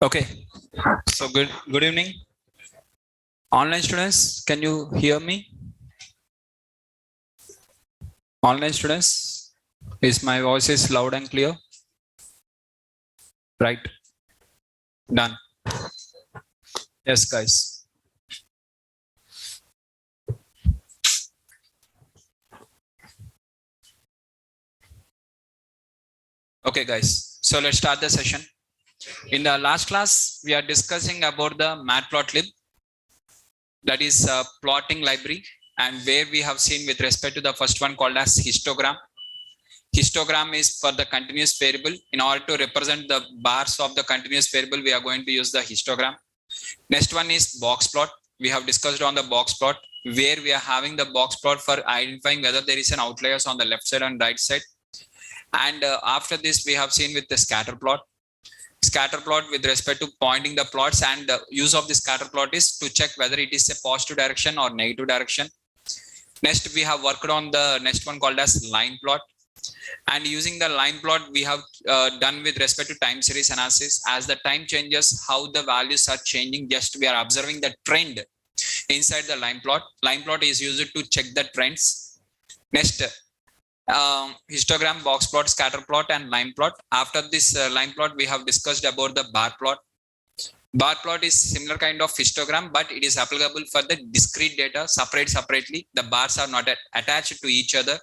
Okay, so good evening. Online students, can you hear me? Online students, is my voice is loud and clear? Right, done. Yes, guys. Okay, guys, so let's start the session. In the last class, we are discussing about the Matplotlib, that is a plotting library, and where we have seen with respect to the first one called as histogram. Histogram is for the continuous variable. In order to represent the bars of the continuous variable, we are going to use the histogram. Next one is box plot. We have discussed on the box plot, where we are having the box plot for identifying whether there is an outliers on the left side and right side. And after this, we have seen with the scatter plot. Scatter plot with respect to pointing the plots, and the use of the scatter plot is to check whether it is a positive direction or negative direction. Next, we have worked on the next one called as line plot. And using the line plot, we have done with respect to time series analysis. As the time changes, how the values are changing, just we are observing the trend inside the line plot. Line plot is used to check the trends. Next, histogram, box plot, scatter plot, and line plot. After this line plot, we have discussed about the bar plot. Bar plot is similar kind of histogram, but it is applicable for the discrete data, separately. The bars are not attached to each other.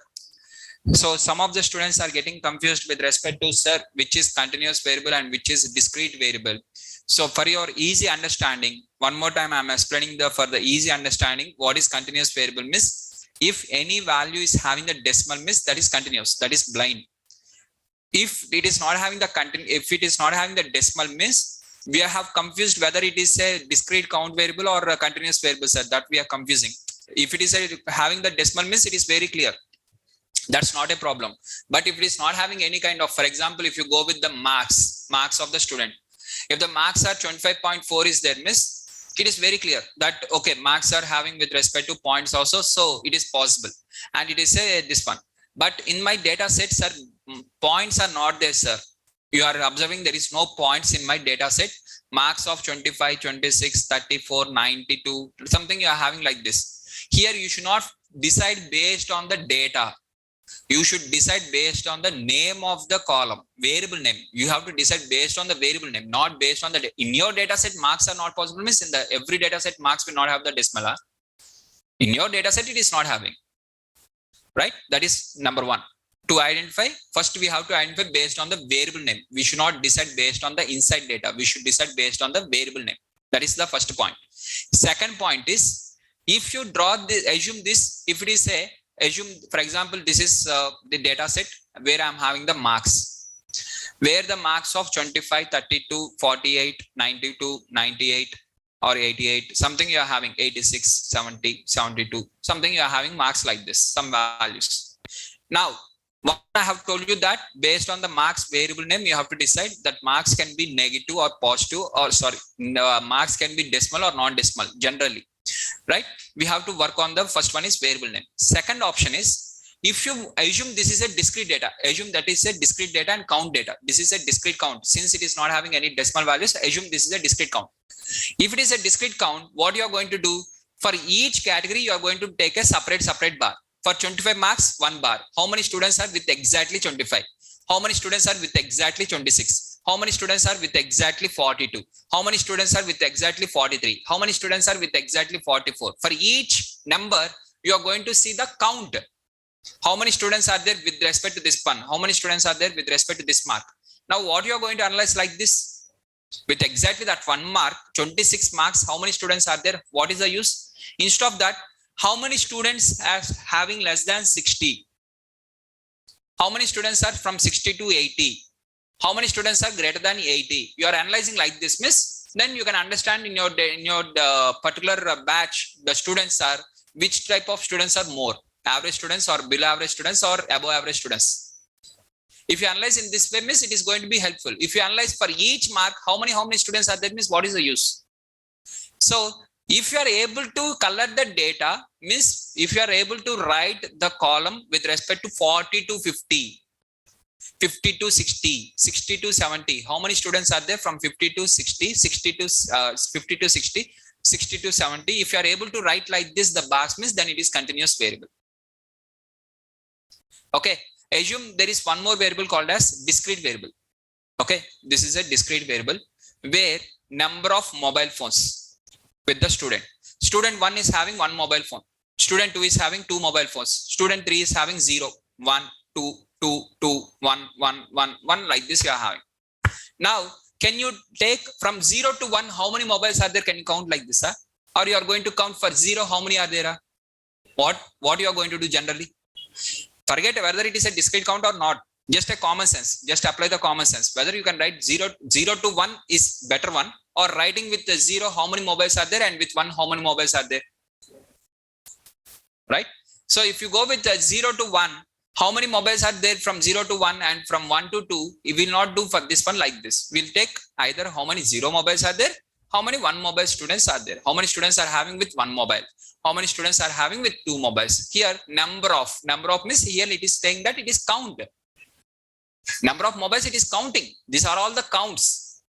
So some of the students are getting confused with respect to, sir, which is continuous variable and which is discrete variable. So for your easy understanding, one more time I am explaining for the easy understanding what is continuous variable means. If any value is having the decimal means, that is continuous, that is blind. If it is not having the decimal means, we have confused whether it is a discrete count variable or a continuous variable, sir. That we are confusing. If it is having the decimal means, it is very clear. That's not a problem. But if it is not having any kind of, for example, if you go with the marks of the student, if the marks are 25.4 is there means, it is very clear that okay, marks are having with respect to points also, so it is possible, and it is this one. But in my data set, sir, points are not there, sir. You are observing there is no points in my data set. Marks of 25, 26, 34, 92, something you are having like this. Here you should not decide based on the data. You should decide based on the name of the column, variable name. You have to decide based on the variable name, not based on the in your data set. Marks are not possible means in the every data set marks will not have the decimal. In your data set it is not having, right? That is number one. To identify, first we have to identify based on the variable name. We should not decide based on the inside data. We should decide based on the variable name. That is the first point. Second point is, if you draw this, assume this, if it is a assume, for example, this is the data set where I'm having the marks, where the marks of 25, 32, 48, 92, 98 or 88, something you are having 86, 70, 72, something you are having marks like this, some values. Now, what I have told you that based on the marks variable name, you have to decide that marks can be negative or positive, or sorry, marks can be decimal or non-decimal generally. Right? We have to work on the first one is variable name. Second option is, if you assume this is a discrete data, assume that is a discrete data and count data. This is a discrete count. Since it is not having any decimal values, assume this is a discrete count. If it is a discrete count, what you are going to do, for each category, you are going to take a separate bar. For 25 marks, 1 bar. How many students are with exactly 25? How many students are with exactly 26? How many students are with exactly 42? How many students are with exactly 43? How many students are with exactly 44? For each number, you are going to see the count. How many students are there with respect to this one? How many students are there with respect to this mark? Now, what you are going to analyze like this? With exactly that 1 mark, 26 marks, how many students are there? What is the use? Instead of that, how many students are having less than 60? How many students are from 60 to 80? How many students are greater than 80? You are analyzing like this, miss. Then you can understand in your particular batch, the students are, which type of students are more, average students or below average students or above average students. If you analyze in this way, miss, it is going to be helpful. If you analyze for each mark, how many students are there, miss, what is the use? So if you are able to color the data, miss, if you are able to write the column with respect to 40 to 50, 50 to 60, 60 to 70, how many students are there from 50 to 60, 60 to 50 to 60, 60 to 70? If you are able to write like this, the bars, miss, then it is continuous variable. Okay. Assume there is one more variable called as discrete variable. Okay, this is a discrete variable where number of mobile phones with the student. Student 1 is having 1 mobile phone. Student 2 is having 2 mobile phones. Student 3 is having 0, 1, 2, 2, 2, 1, 1, 1, 1, like this you are having. Now, can you take from 0 to 1, how many mobiles are there? Can you count like this? Or you are going to count for 0, how many are there? What you are going to do generally? Forget whether it is a discrete count or not. Just a common sense. Just apply the common sense. Whether you can write 0 to 1 is better one, or writing with the 0 how many mobiles are there and with 1 how many mobiles are there. Right? So if you go with the 0 to 1, how many mobiles are there from 0 to 1 and from 1 to 2? We will not do for this one like this. We'll take either how many 0 mobiles are there, how many 1 mobile students are there, how many students are having with 1 mobile, how many students are having with 2 mobiles. Here number of means here it is saying that it is count. Number of mobiles, it is counting. These are all the counts.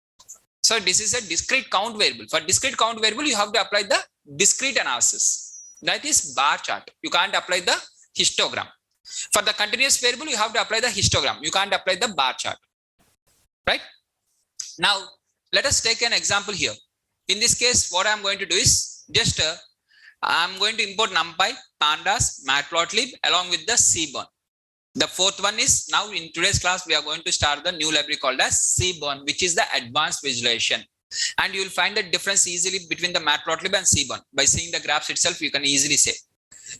So this is a discrete count variable. For discrete count variable, you have to apply the discrete analysis. That is bar chart. You can't apply the histogram. For the continuous variable, you have to apply the histogram. You can't apply the bar chart. Right? Now, let us take an example here. In this case, what I'm going to do is just I'm going to import NumPy, Pandas, Matplotlib along with the Seaborn. The fourth one is now in today's class, we are going to start the new library called as Seaborn, which is the advanced visualization. And you will find the difference easily between the Matplotlib and Seaborn. By seeing the graphs itself, you can easily say.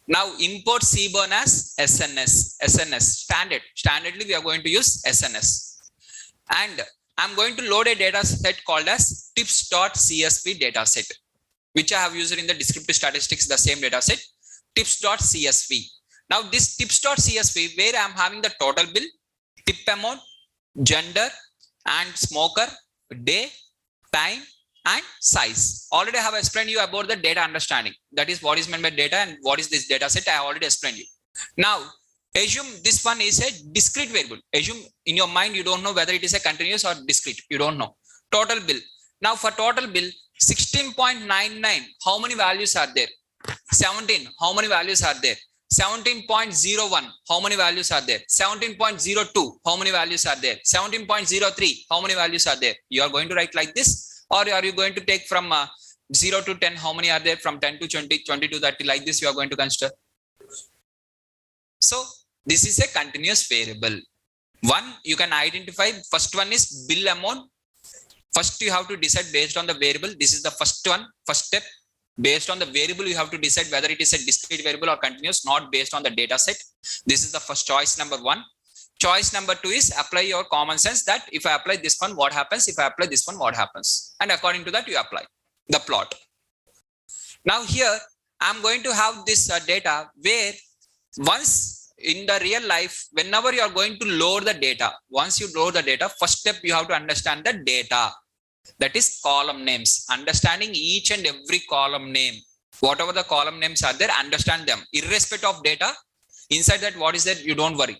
Now import Seaborn as SNS, standard. Standardly, we are going to use SNS. And I'm going to load a data set called as tips.csv data set, which I have used in the descriptive statistics, the same data set, tips.csv. Now this tips.csv, where I'm having the total bill, tip amount, gender and smoker, day, time and size. Already I have explained you about the data understanding. That is what is meant by data and what is this data set. I have already explained you. Now assume this one is a discrete variable. Assume in your mind you don't know whether it is a continuous or discrete. You don't know. Total bill. Now for total bill, 16.99, how many values are there? 17, how many values are there? 17.01, how many values are there? 17.02, how many values are there? 17.03, how many values are there? You are going to write like this, or are you going to take from 0 to 10, how many are there? From 10 to 20, 20 to 30, like this you are going to consider. So this is a continuous variable. One, you can identify, first one is bill amount. First you have to decide based on the variable. This is the first one, first step. Based on the variable, you have to decide whether it is a discrete variable or continuous, not based on the data set. This is the first choice number one. Choice number two is apply your common sense that if I apply this one, what happens? If I apply this one, what happens? And according to that, you apply the plot. Now here, I'm going to have this data where once in the real life, whenever you are going to load the data, once you load the data, first step, you have to understand the data. That is column names, understanding each and every column name. Whatever the column names are there, understand them. Irrespective of data, inside that, what is that? You don't worry.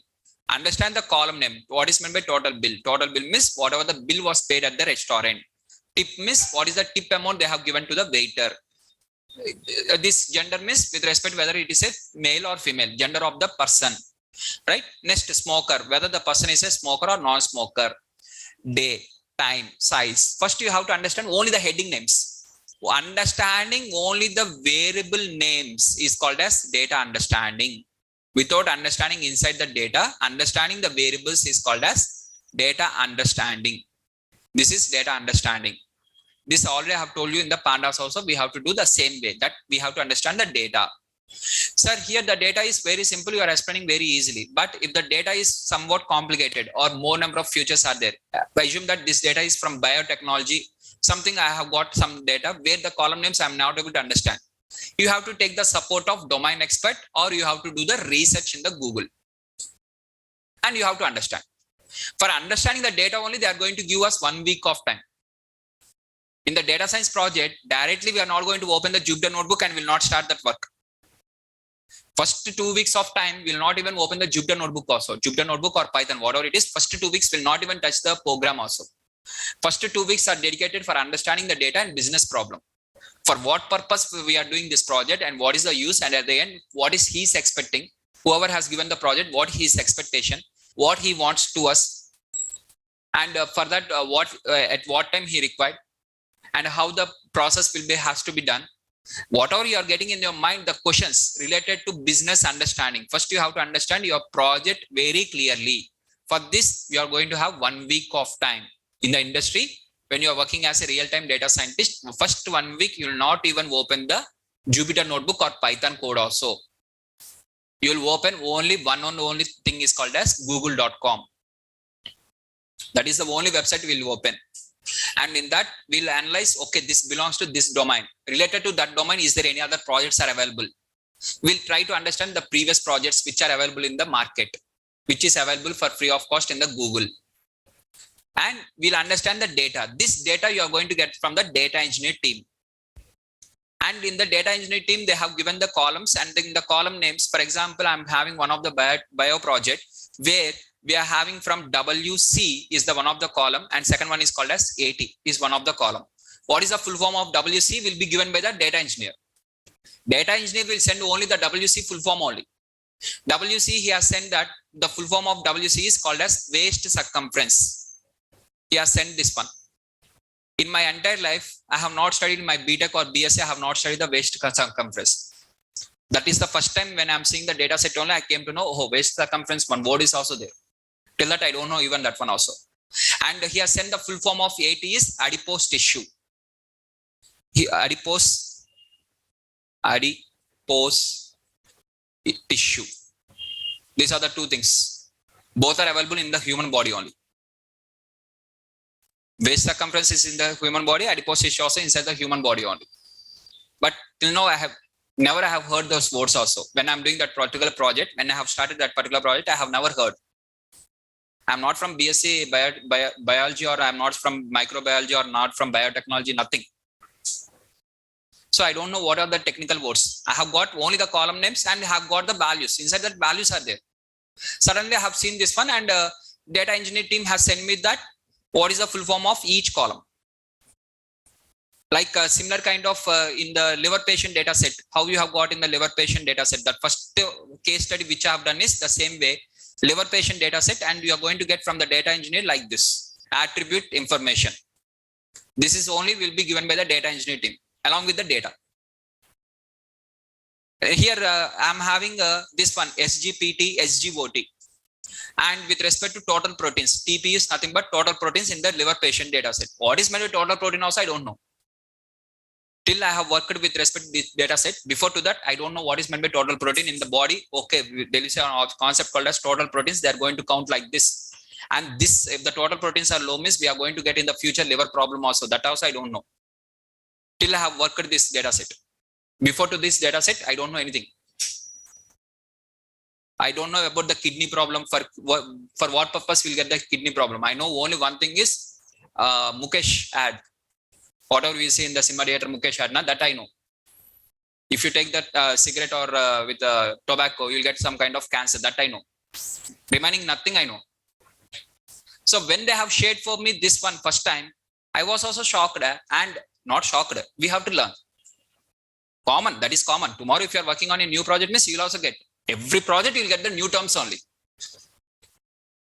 Understand the column name. What is meant by total bill? Total bill means whatever the bill was paid at the restaurant. Tip means what is the tip amount they have given to the waiter. This gender means with respect whether it is a male or female, gender of the person. Right? Next, smoker, whether the person is a smoker or non-smoker. Day, time, size. First, you have to understand only the heading names. Understanding only the variable names is called as data understanding. Without understanding inside the data, understanding the variables is called as data understanding. This is data understanding. This already I have told you in the Pandas also, we have to do the same way, that we have to understand the data. Sir, here the data is very simple, you are explaining very easily. But if the data is somewhat complicated or more number of features are there, I assume that this data is from biotechnology, something I have got some data where the column names I am not able to understand. You have to take the support of domain expert, or you have to do the research in the Google. And you have to understand. For understanding the data only, they are going to give us 1 week of time. In the data science project, directly we are not going to open the Jupyter notebook and will not start that work. First 2 weeks of time, we will not even open the Jupyter notebook also. Jupyter notebook or Python, whatever it is, first 2 weeks will not even touch the program also. First 2 weeks are dedicated for understanding the data and business problem. For what purpose we are doing this project and what is the use, and at the end, what is he's expecting, whoever has given the project, what his expectation, what he wants to us, and for that at what time he required, and how the process will be has to be done. Whatever you are getting in your mind, the questions related to business understanding, first you have to understand your project very clearly. For this, you are going to have 1 week of time. In the industry, when you are working as a real-time data scientist, first 1 week you will not even open the Jupyter notebook or Python code also. You will open only one and only thing is called as google.com. That is the only website we will open. And in that, we'll analyze, okay, this belongs to this domain. Related to that domain, is there any other projects are available? We'll try to understand the previous projects which are available in the market, which is available for free of cost in the Google. And we'll understand the data. This data you are going to get from the data engineer team. And in the data engineer team, they have given the columns, and in the column names, for example, I'm having one of the bio project where we are having from WC is the one of the column, and second one is called as AT is one of the column. What is the full form of WC will be given by the data engineer. Data engineer will send only the WC full form only. WC, he has sent that the full form of WC is called as waist circumference. He has sent this one. In my entire life, I have not studied my BTech or BSc, I have not studied the waist circumference. That is the first time when I'm seeing the data set only, I came to know, oh, waist circumference, one word is also there. Till that, I don't know even that one also. And he has sent the full form of AT is adipose tissue. Adipose tissue. These are the two things. Both are available in the human body only. Waist circumference is in the human body, adipose tissue also inside the human body only. But till now, I have heard those words also. When I'm doing that particular project, when I have started that particular project, I have never heard. I'm not from BSc biology, or I'm not from microbiology, or not from biotechnology, nothing. So I don't know what are the technical words. I have got only the column names and have got the values. Inside that values are there. Suddenly I have seen this one, and data engineer team has sent me that what is the full form of each column. Like a similar kind of in the liver patient data set, how you have got in the liver patient data set. That first case study which I have done is the same way, liver patient data set, and you are going to get from the data engineer like this, attribute information. This is only will be given by the data engineer team along with the data. Here I'm having this one, SGPT, SGOT. And with respect to total proteins, TP is nothing but total proteins in the liver patient data set. What is meant by total protein also, I don't know. Till I have worked with respect to this data set. Before to that, I don't know what is meant by total protein in the body. Okay, there is a concept called as total proteins. They are going to count like this. And this, if the total proteins are low, means we are going to get in the future liver problem also. That also I don't know. Till I have worked this data set. Before to this data set, I don't know anything. I don't know about the kidney problem. For what purpose we'll get the kidney problem. I know only one thing is Mukesh ad. Whatever we see in the cinema theater, Mukesh ad, that I know. If you take that cigarette or with tobacco, you'll get some kind of cancer. That I know. Remaining nothing I know. So when they have shared for me this one first time, I was also shocked, and not shocked. We have to learn. Common, that is common. Tomorrow if you are working on a new project, means you'll also get. Every project you'll get the new terms only.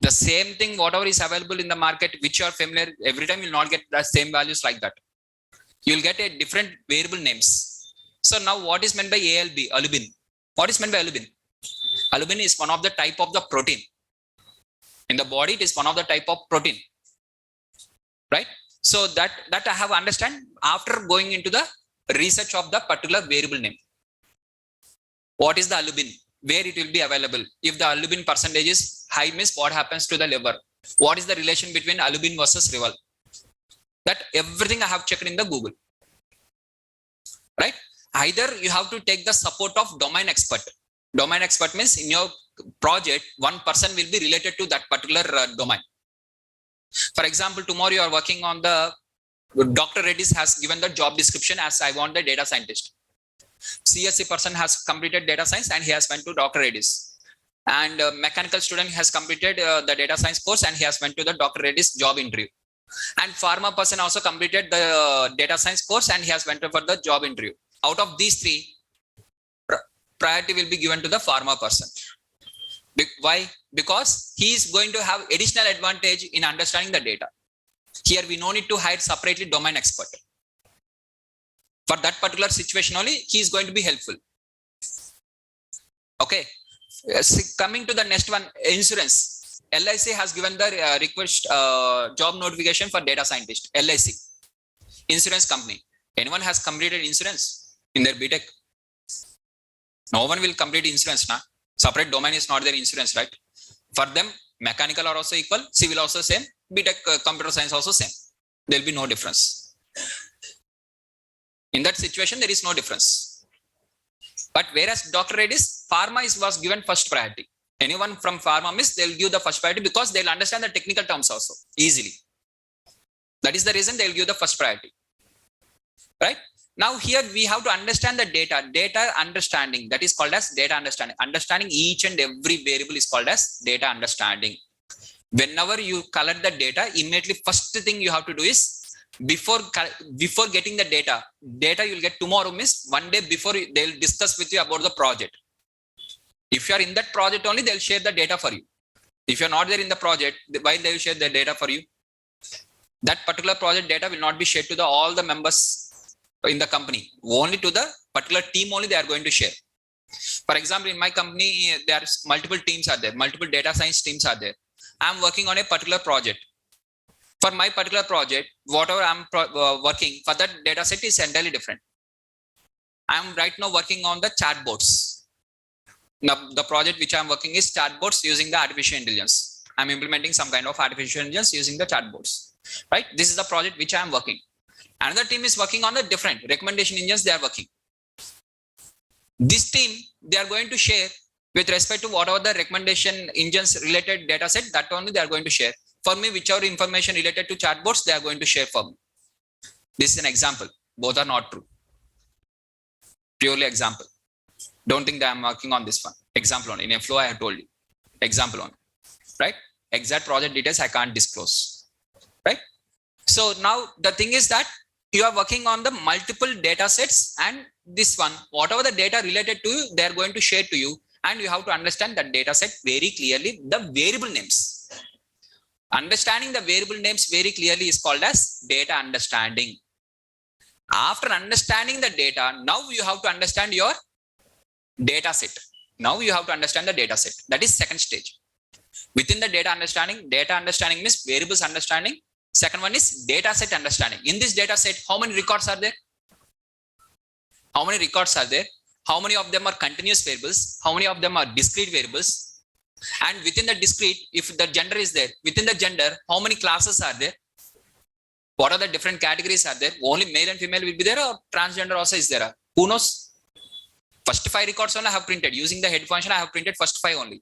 The same thing, whatever is available in the market, which you are familiar, every time you'll not get the same values like that. You will get a different variable names. So now what is meant by ALB? Albin. What is meant by albin? Albin is one of the type of the protein. In the body, it is one of the type of protein. Right? So that I have understand after going into the research of the particular variable name. What is the albin? Where it will be available? If the albin percentage is high, means what happens to the liver? What is the relation between albin versus rival? That everything I have checked in the Google. Right? Either you have to take the support of domain expert. Domain expert means in your project, one person will be related to that particular domain. For example, tomorrow you are working on the Dr. Reddy's has given the job description as I want the data scientist. CSC person has completed data science and he has went to Dr. Reddy's. And mechanical student has completed the data science course and he has went to the Dr. Reddy's job interview. And pharma person also completed the data science course and he has went for the job interview. Out of these three, priority will be given to the pharma person. Why? Because he is going to have additional advantage in understanding the data. Here we no need to hire separately domain expert. For that particular situation only, he is going to be helpful. Okay. Coming to the next one, insurance. LIC has given the request job notification for data scientist. LIC, insurance company. Anyone has completed insurance in their BTech? No one will complete insurance now. Separate domain is not their insurance, right? For them, mechanical are also equal, civil also same, BTech computer science also same. There will be no difference. In that situation, there is no difference. But whereas Dr. Reddy's, pharma was given first priority. Anyone from pharma means they will give the first priority because they will understand the technical terms also easily. That is the reason they will give the first priority. Right? Now here we have to understand the data understanding, that is called as data understanding. Understanding each and every variable is called as data understanding. Whenever you collect the data, immediately first thing you have to do is before getting the data you will get tomorrow means one day before they will discuss with you about the project. If you are in that project only, they will share the data for you. If you are not there in the project, why they will share the data for you? That particular project data will not be shared to all the members in the company. Only to the particular team only they are going to share. For example, in my company, there are multiple teams are there, multiple data science teams are there. I am working on a particular project. For my particular project, whatever I am working for, that data set is entirely different. I am right now working on the chatbots. Now, the project which I am working is chatbots using the artificial intelligence. I am implementing some kind of artificial intelligence using the chatbots. Right? This is the project which I am working. Another team is working on the different recommendation engines they are working. This team, they are going to share with respect to whatever the recommendation engines related data set, that only they are going to share. For me, whichever information related to chatbots, they are going to share for me. This is an example. Both are not true. Purely example. Don't think that I'm working on this one. Example only. In a flow, I have told you. Example only. Right? Exact project details I can't disclose. Right? So now the thing is that you are working on the multiple data sets, and this one, whatever the data related to you, they are going to share to you, and you have to understand that data set very clearly, the variable names. Understanding the variable names very clearly is called as data understanding. After understanding the data, now you have to understand your data set. Now you have to understand the data set. That is second stage. Within the data understanding means variables understanding. Second one is data set understanding. In this data set, how many records are there? How many records are there? How many of them are continuous variables? How many of them are discrete variables? And within the discrete, if the gender is there, within the gender, how many classes are there? What are the different categories are there? Only male and female will be there, or transgender also is there? Who knows? First 5 records only I have printed. Using the head function, I have printed first 5 only.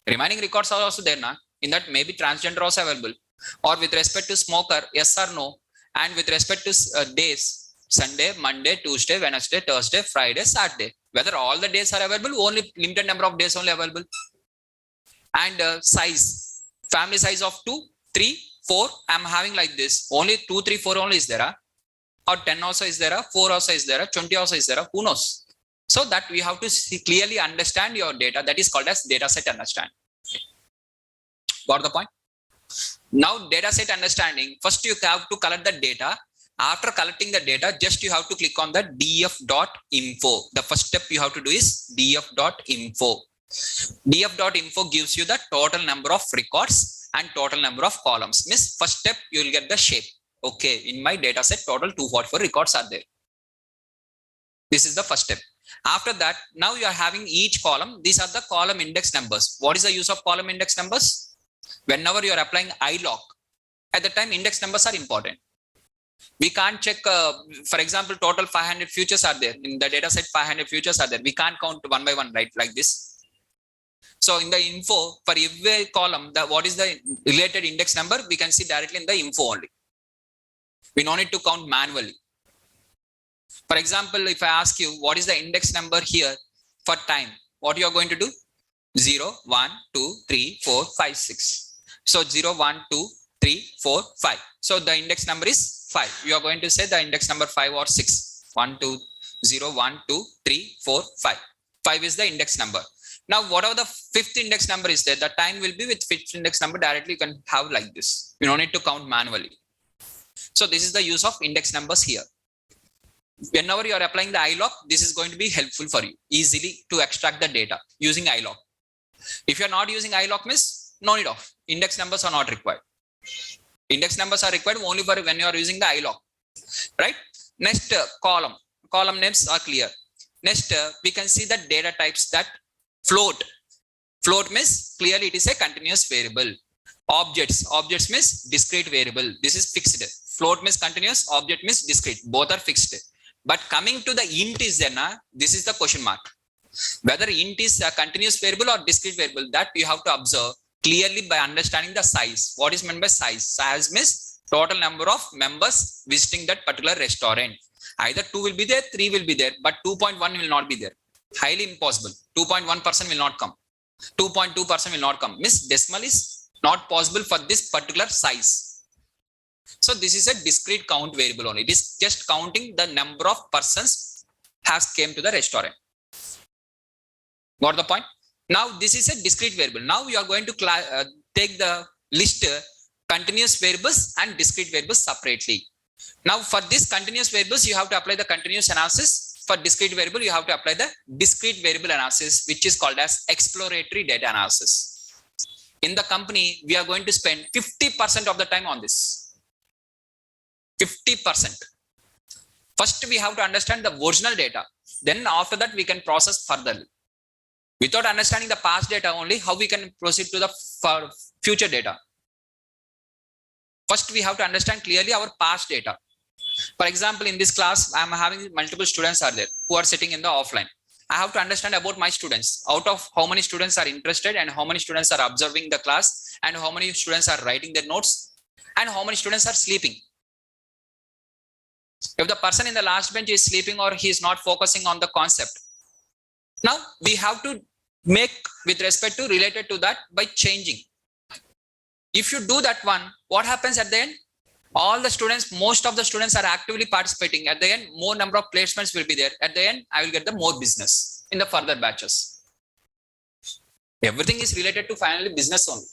Remaining records are also there now. In that, maybe transgender also available. Or with respect to smoker, yes or no. And with respect to days, Sunday, Monday, Tuesday, Wednesday, Thursday, Friday, Saturday. Whether all the days are available, only limited number of days only available. And size, family size of 2, 3, 4, I'm having like this. Only 2, 3, 4 only is there. Or 10 also is there, 4 also is there, 20 also is there, who knows? So that we have to clearly understand your data. That is called as data set understanding. Got the point? Now data set understanding, first you have to collect the data. After collecting the data, just you have to click on the df.info. The first step you have to do is df.info. df.info gives you the total number of records and total number of columns. Means first step you will get the shape. Okay, in my data set total 244 records are there. This is the first step. After that, now you are having each column. These are the column index numbers. What is the use of column index numbers? Whenever you are applying iLock, at the time index numbers are important. We can't check, for example, total 500 futures are there. In the data set, 500 futures are there. We can't count one by one, right? Like this. So in the info, for every column, what is the related index number? We can see directly in the info only. We don't need to count manually. For example, if I ask you, what is the index number here for time? What you are going to do? 0, 1, 2, 3, 4, 5, 6. So 0, 1, 2, 3, 4, 5. So the index number is 5. You are going to say the index number 5 or 6. 1, 2, 0, 1, 2, 3, 4, 5. 5 is the index number. Now, whatever the fifth index number is there, the time will be with fifth index number directly. You can have like this. You don't need to count manually. So this is the use of index numbers here. Whenever you are applying the iLock, this is going to be helpful for you easily to extract the data using iLock. If you are not using iLock, means no need of index numbers are not required. Index numbers are required only for when you are using the iLock, right? Next column names are clear. Next we can see the data types that float. Float means clearly it is a continuous variable. Objects means discrete variable. This is fixed. Float means continuous, object means discrete. Both are fixed. But coming to the int is there, this is the question mark. Whether int is a continuous variable or discrete variable, that you have to observe clearly by understanding the size. What is meant by size? Size means total number of members visiting that particular restaurant. Either 2 will be there, 3 will be there, but 2.1 will not be there. Highly impossible. 2.1% will not come. 2.2% will not come. Means decimal is not possible for this particular size. So this is a discrete count variable only. It is just counting the number of persons has came to the restaurant. Got the point? Now this is a discrete variable. Now you are going to take the list continuous variables and discrete variables separately. Now for this continuous variables, you have to apply the continuous analysis. For discrete variable, you have to apply the discrete variable analysis, which is called as exploratory data analysis. In the company, we are going to spend 50% of the time on this. 50%. First, we have to understand the original data. Then after that, we can process further. Without understanding the past data only, how we can proceed to the future data? First, we have to understand clearly our past data. For example, in this class, I am having multiple students are there who are sitting in the offline. I have to understand about my students. Out of how many students are interested and how many students are observing the class and how many students are writing their notes and how many students are sleeping. If the person in the last bench is sleeping or he is not focusing on the concept, now we have to make with respect to related to that by changing. If you do that one, what happens at the end? All the students, most of the students are actively participating. At the end, more number of placements will be there. At the end, I will get the more business in the further batches. Everything is related to finally business only.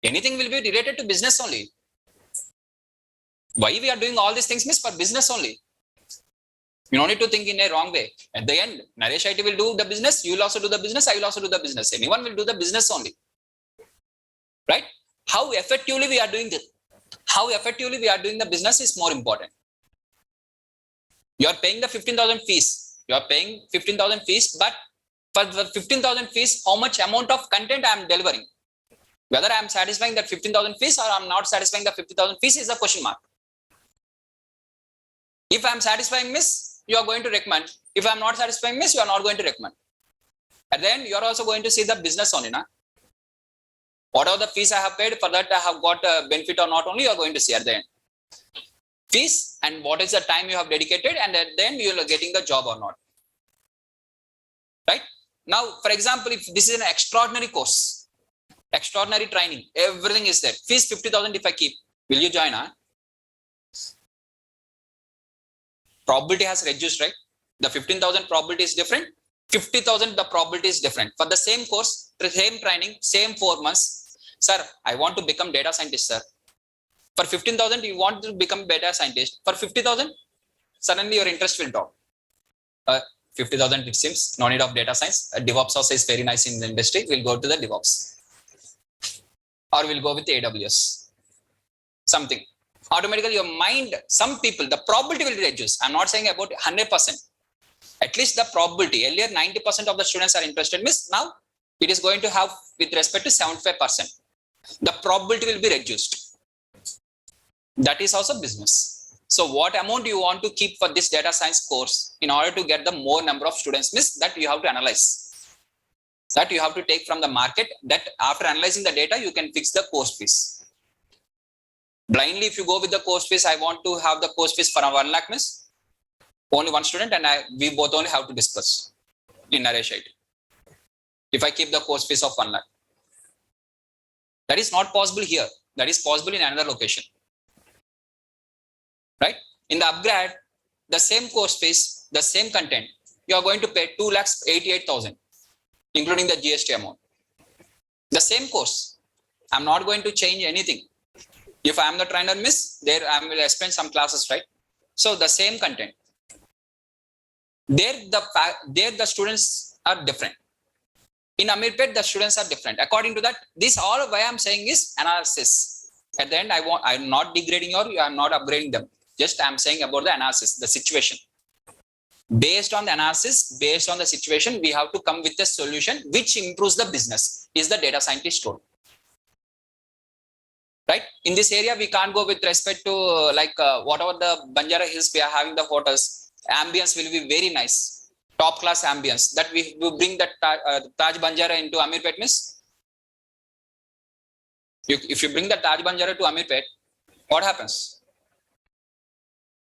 Anything will be related to business only. Why we are doing all these things means for business only. You don't need to think in a wrong way. At the end, Naresh IT will do the business, you will also do the business, I will also do the business. Anyone will do the business only. Right? How effectively we are doing this? How effectively we are doing the business is more important. You are paying the 15,000 fees. You are paying 15,000 fees, but for the 15,000 fees, how much amount of content I am delivering? Whether I am satisfying that 15,000 fees or I am not satisfying the 50,000 fees is a question mark. If I am satisfying miss, you are going to recommend. If I am not satisfying miss, you are not going to recommend. At the end, you are also going to see the business only. What are the fees I have paid, for that I have got a benefit or not only, you are going to see at the end. Fees and what is the time you have dedicated, and at the end you are getting the job or not. Right? Now, for example, if this is an extraordinary course, extraordinary training, everything is there. Fees 50,000 if I keep, will you join? Probability has reduced, right? The 15,000 probability is different. 50,000 the probability is different. For the same course, the same training, same 4 months. Sir, I want to become data scientist, sir. For 15,000, you want to become data scientist. For 50,000, suddenly your interest will drop. 50,000, it seems, no need of data science. DevOps also is very nice in the industry. We'll go to the DevOps. Or we'll go with AWS. Something. Automatically your mind, some people, the probability will reduce. I'm not saying about 100%. At least the probability. Earlier, 90% of the students are interested. Means now it is going to have with respect to 75%. The probability will be reduced. That is also business. So what amount you want to keep for this data science course in order to get the more number of students, means that you have to analyze. That you have to take from the market, that after analyzing the data, you can fix the course fees. Blindly, if you go with the course fees, I want to have the course fees for 1 lakh, means only one student and we both only have to discuss in Naresh IT. If I keep the course fees of 1 lakh. That is not possible here. That is possible in another location. Right? In the upgrade, the same course fees, the same content, you are going to pay 2,88,000, including the GST amount. The same course. I'm not going to change anything. If I am the trainer, miss, there I will explain some classes, right? So the same content. There the students are different. In Amirpet, the students are different. According to that, this all why I'm saying is analysis. At the end, I'm not degrading you, I'm not upgrading them. Just I'm saying about the analysis, the situation. Based on the analysis, based on the situation, we have to come with a solution which improves the business, is the data scientist role. Right? In this area, we can't go with respect to whatever the Banjara Hills we are having the hotels, ambience will be very nice, top class ambience. That we bring that Taj Banjara into Amirpet, miss. If you bring the Taj Banjara to Amirpet, what happens?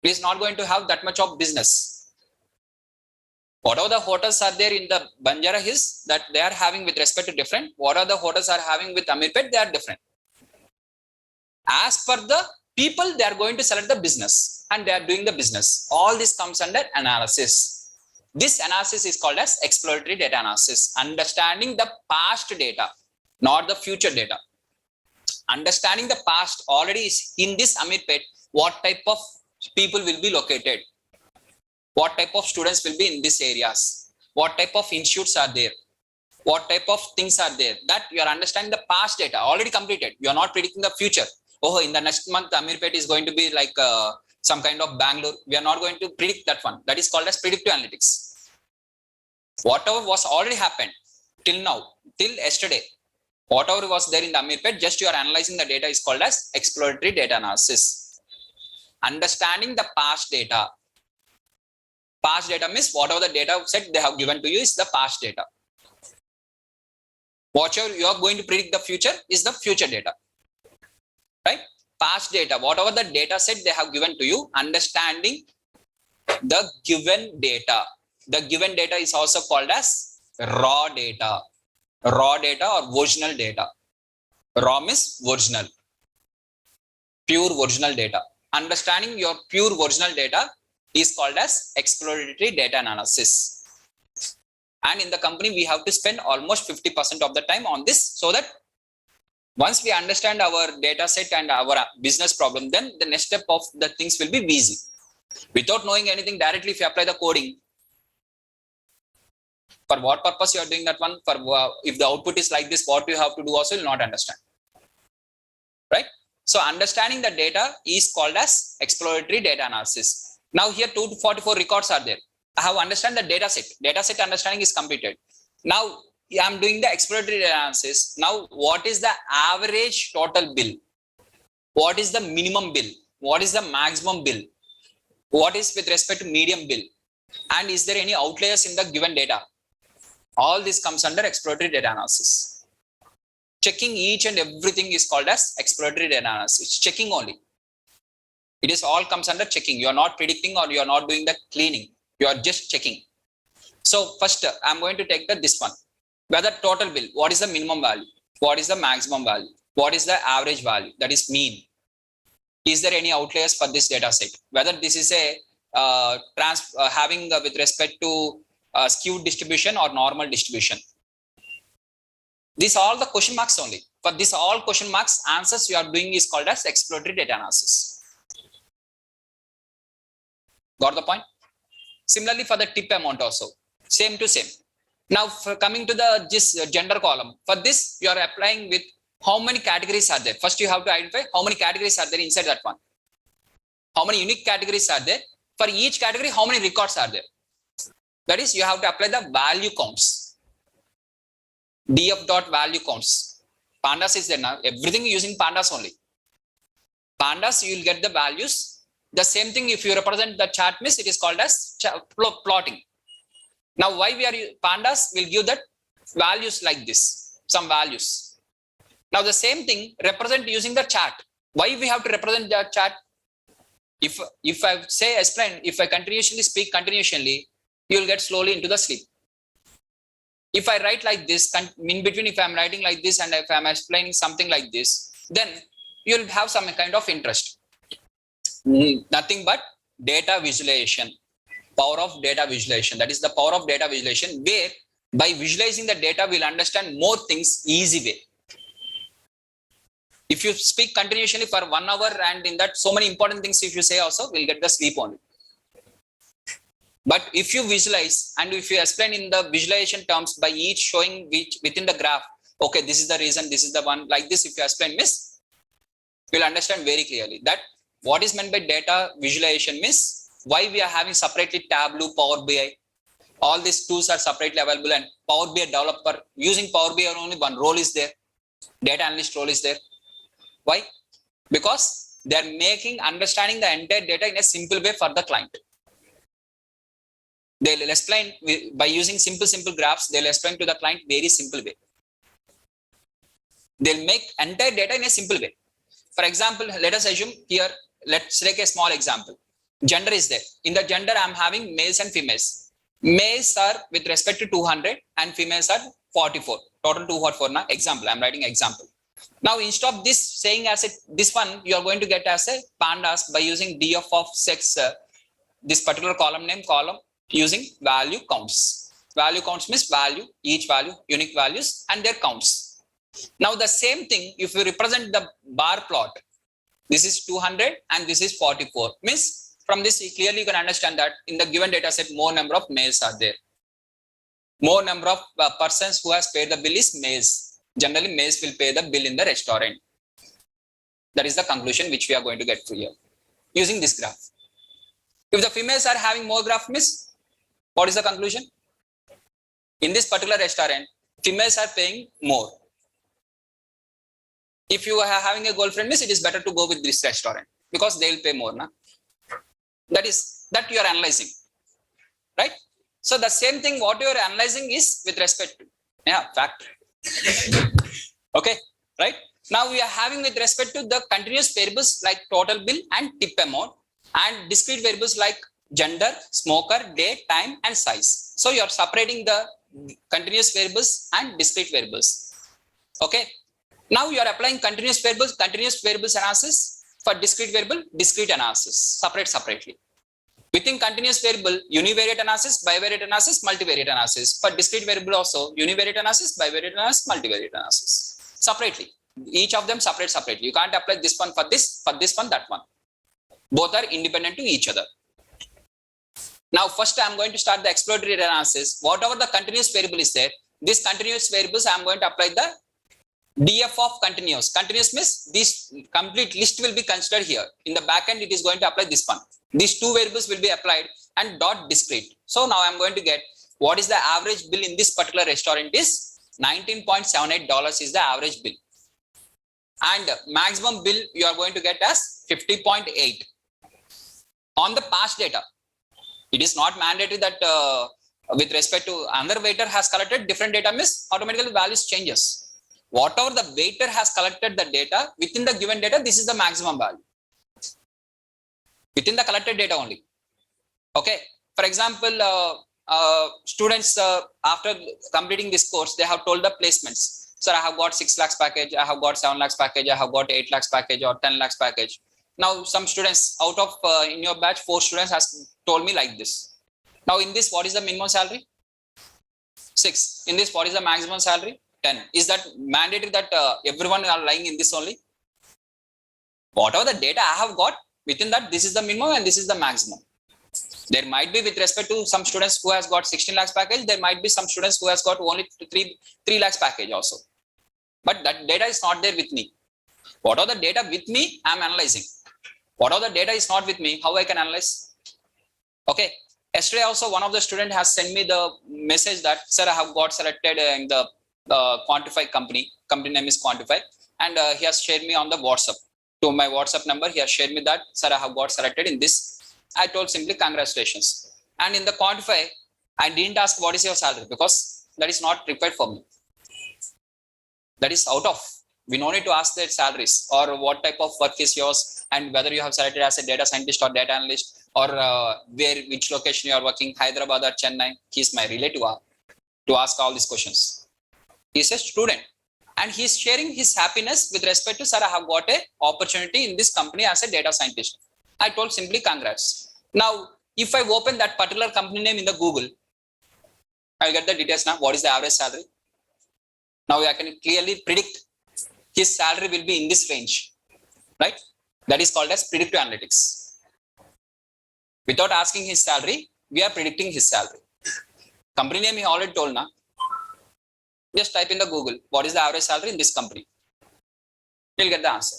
It is not going to have that much of business. Whatever the hotels are there in the Banjara Hills that they are having with respect to different, what are the hotels are having with Amirpet, they are different. As per the people, they are going to select the business and they are doing the business. All this comes under analysis. This analysis is called as exploratory data analysis. Understanding the past data, not the future data. Understanding the past already is in this Amirpet, what type of people will be located, what type of students will be in these areas, what type of institutes are there, what type of things are there. That you are understanding the past data already completed. You are not predicting the future. Oh, in the next month, Amirpet is going to be like some kind of Bangalore. We are not going to predict that one. That is called as predictive analytics. Whatever was already happened till now, till yesterday, whatever was there in the Amirpet, just you are analyzing the data is called as exploratory data analysis. Understanding the past data. Past data means whatever the data set they have given to you is the past data. Whatever you are going to predict the future is the future data. Right? Past data, whatever the data set they have given to you, understanding the given data. The given data is also called as raw data. Raw data or original data. Raw means original. Pure original data. Understanding your pure original data is called as exploratory data analysis. And in the company, we have to spend almost 50% of the time on this, so that once we understand our data set and our business problem, then the next step of the things will be easy. Without knowing anything, directly if you apply the coding, for what purpose you are doing that one, for if the output is like this, what you have to do also will not understand. Right? So understanding the data is called as exploratory data analysis. Now here 244 records are there. I have understand the data set. Data set understanding is completed. Now I am doing the exploratory data analysis. Now what is the average total bill? What is the minimum bill? What is the maximum bill? What is with respect to medium bill? And is there any outliers in the given data? All this comes under exploratory data analysis. Checking each and everything is called as exploratory data analysis. Checking only. It is all comes under checking. You are not predicting or you are not doing the cleaning. You are just checking. So first I am going to take this one. Whether total bill, what is the minimum value? What is the maximum value? What is the average value? That is mean. Is there any outliers for this data set? Whether this is a having with respect to skewed distribution or normal distribution. These are all the question marks only. For this all question marks answers you are doing is called as exploratory data analysis. Got the point? Similarly for the tip amount also, same to same. Now for coming to the gender column, for this you are applying with how many categories are there. First you have to identify how many categories are there inside that one. How many unique categories are there? For each category, how many records are there? That is, you have to apply the value counts. df dot value counts. Pandas is there now. Everything using pandas only. Pandas, you will get the values. The same thing if you represent the chart miss, it is called as plotting. Now, why we are pandas will give that values like this, some values. Now, the same thing represent using the chart. Why we have to represent the chart? If I say explain, if I continuously speak continuously, you will get slowly into the sleep. If I write like this, in between, if I am writing like this and if I am explaining something like this, then you will have some kind of interest. Nothing but data visualization, power of data visualization. That is the power of data visualization, where by visualizing the data, we'll understand more things easy way. If you speak continuously for 1 hour and in that so many important things, if you say also, we'll get the sleep only. But if you visualize and if you explain in the visualization terms by each showing which within the graph, okay, this is the reason, this is the one, like this, if you explain miss, you'll understand very clearly that what is meant by data visualization miss, why we are having separately Tableau, Power BI, all these tools are separately available, and Power BI developer using Power BI only one role is there, data analyst role is there. Why? Because they are making understanding the entire data in a simple way for the client. They'll explain by using simple graphs, they'll explain to the client very simple way. They'll make entire data in a simple way. For example, let us assume here, let's take a small example. Gender is there. In the gender, I'm having males and females. Males are with respect to 200 and females are 44. Total 244 now. Example, I'm writing example. Now, instead of this saying as this one, you are going to get as a pandas by using df of sex, this particular column name column using value counts. Value counts means value, each value, unique values and their counts. Now, the same thing, if you represent the bar plot, this is 200 and this is 44. Means from this, clearly you can understand that in the given data set, more number of males are there. More number of persons who has paid the bill is males. Generally, males will pay the bill in the restaurant. That is the conclusion which we are going to get through here using this graph. If the females are having more graph miss, what is the conclusion? In this particular restaurant, females are paying more. If you are having a girlfriend miss, it is better to go with this restaurant because they will pay more. Na? That is that you are analyzing, right? So the same thing what you are analyzing is with respect to fact. Okay, right? Now we are having with respect to the continuous variables like total bill and tip amount, and discrete variables like gender, smoker, date, time, and size. So you are separating the continuous variables and discrete variables. Okay. Now you are applying continuous variables analysis. For discrete variable, discrete analysis, separately. Within continuous variable, univariate analysis, bivariate analysis, multivariate analysis. For discrete variable also, univariate analysis, bivariate analysis, multivariate analysis. Separately. Each of them separately. You can't apply this one for this one, that one. Both are independent to each other. Now, first I am going to start the exploratory analysis. Whatever the continuous variable is there, this continuous variables I am going to apply the df of continuous. Continuous means this complete list will be considered here. In the back end, it is going to apply this one. These two variables will be applied and dot discrete. So now I am going to get what is the average bill in this particular restaurant is $19.78 is the average bill. And maximum bill you are going to get as 50.8. On the past data, it is not mandatory that with respect to another waiter has collected different data means automatically values changes. Whatever the waiter has collected the data within the given data, this is the maximum value. Within the collected data only. Okay. For example, students after completing this course, they have told the placements. Sir, I have got 6 lakhs package, I have got 7 lakhs package, I have got 8 lakhs package or 10 lakhs package. Now some students out of in your batch, 4 students has told me like this. Now in this, what is the minimum salary? 6. In this, what is the maximum salary? 10. Is that mandatory that everyone are lying in this only? Whatever the data I have got, within that, this is the minimum and this is the maximum. There might be with respect to some students who has got 16 lakhs package, there might be some students who has got only 3 lakhs package also. But that data is not there with me. Whatever the data with me, I am analyzing. Whatever the data is not with me, how I can analyze? Okay. Yesterday also one of the student has sent me the message that, sir, I have got selected in the Quantify company name is Quantify, and he has shared me on the WhatsApp. To my WhatsApp number, he has shared me that, sir, I have got selected in this. I told simply congratulations. And in the Quantify, I didn't ask what is your salary because that is not required for me. That is out of. We no need to ask their salaries or what type of work is yours and whether you have selected as a data scientist or data analyst or which location you are working, Hyderabad or Chennai. He is my relative to ask all these questions. He is a student and he is sharing his happiness with respect to, sir, I have got a opportunity in this company as a data scientist. I told simply congrats. Now, if I open that particular company name in the Google, I will get the details now. What is the average salary? Now I can clearly predict his salary will be in this range, right? That is called as predictive analytics. Without asking his salary, we are predicting his salary. Company name he already told now. Just type in the Google, what is the average salary in this company? You'll get the answer,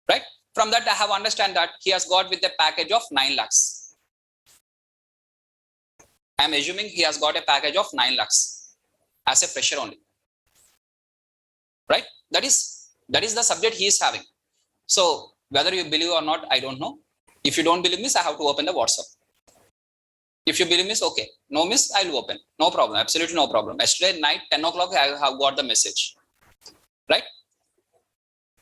right? From that, I have understand that he has got with a package of 9 lakhs. I am assuming he has got a package of 9 lakhs as a fresher only, right? That is the subject he is having. So whether you believe or not, I don't know. If you don't believe me, I have to open the WhatsApp. If you believe me, okay. No miss, I will open. No problem. Absolutely no problem. Yesterday night, 10 o'clock, I have got the message, right?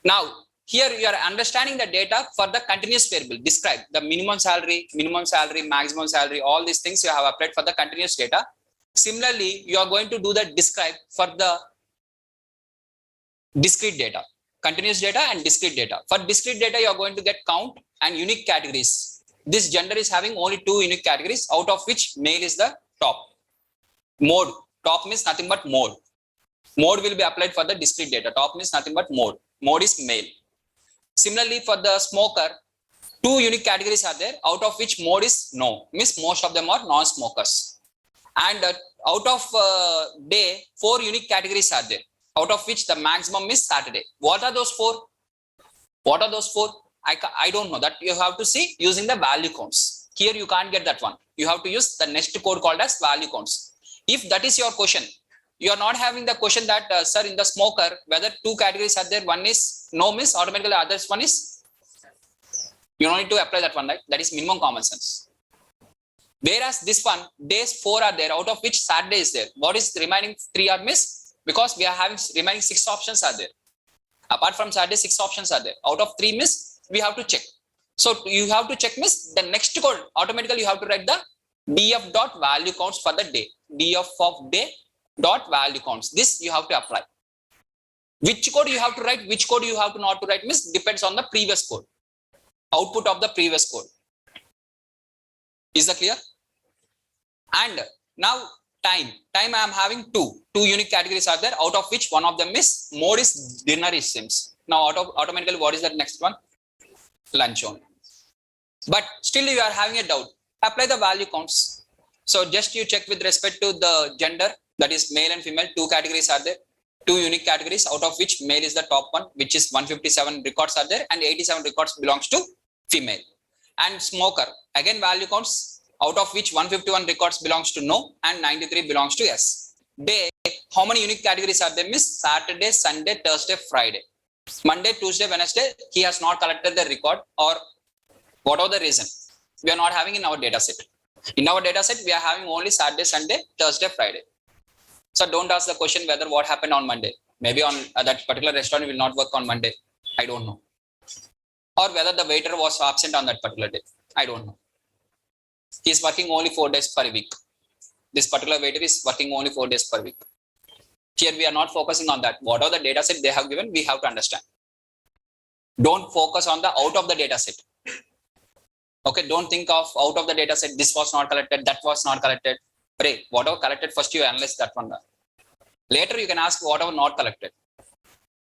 Now, here you are understanding the data for the continuous variable. Describe the minimum salary, maximum salary, all these things you have applied for the continuous data. Similarly, you are going to do the describe for the discrete data, continuous data and discrete data. For discrete data, you are going to get count and unique categories. This gender is having only 2 unique categories, out of which male is the top. Mode, top means nothing but mode. Mode will be applied for the discrete data. Top means nothing but mode. Mode is male. Similarly, for the smoker, 2 unique categories are there, out of which mode is no, means most of them are non-smokers. And out of day, 4 unique categories are there, out of which the maximum is Saturday. What are those 4? What are those 4? I don't know. That you have to see using the value counts. Here you can't get that one. You have to use the next code called as value counts. If that is your question, you are not having the question that, sir, in the smoker, whether 2 categories are there, one is no miss, automatically others one is, you don't need to apply that one, right? That is minimum common sense. Whereas this one, days 4 are there, out of which Saturday is there. What is the remaining 3 are miss? Because we are having remaining 6 options are there. Apart from Saturday, 6 options are there. Out of 3 miss, we have to check. So you have to check miss, the next code, automatically you have to write the df dot value counts for the day. Df of day dot value counts. This you have to apply. Which code you have to write, which code you have to not to write miss, depends on the previous code. Output of the previous code. Is that clear? And now time I am having 2 unique categories are there, out of which one of them is mode is dinner is sims. Now automatically what is that next one? Lunch only. But still you are having a doubt. Apply the value counts. So just you check with respect to the gender, that is male and female, 2 categories are there, 2 unique categories, out of which male is the top one, which is 157 records are there and 87 records belongs to female. And smoker, again value counts, out of which 151 records belongs to no and 93 belongs to yes. Day, how many unique categories are there? Miss Saturday, Sunday, Thursday, Friday. Monday, Tuesday, Wednesday, he has not collected the record or whatever the reason. We are not having in our data set. In our data set, we are having only Saturday, Sunday, Thursday, Friday. So don't ask the question whether what happened on Monday. Maybe on that particular restaurant will not work on Monday. I don't know. Or whether the waiter was absent on that particular day. I don't know. He is working only 4 days per week. This particular waiter is working only 4 days per week. Here we are not focusing on that. Whatever the data set they have given, we have to understand. Don't focus on the out of the data set. Okay, don't think of out of the data set, this was not collected, that was not collected. Pray, whatever collected, first you analyze that one. Later you can ask whatever not collected,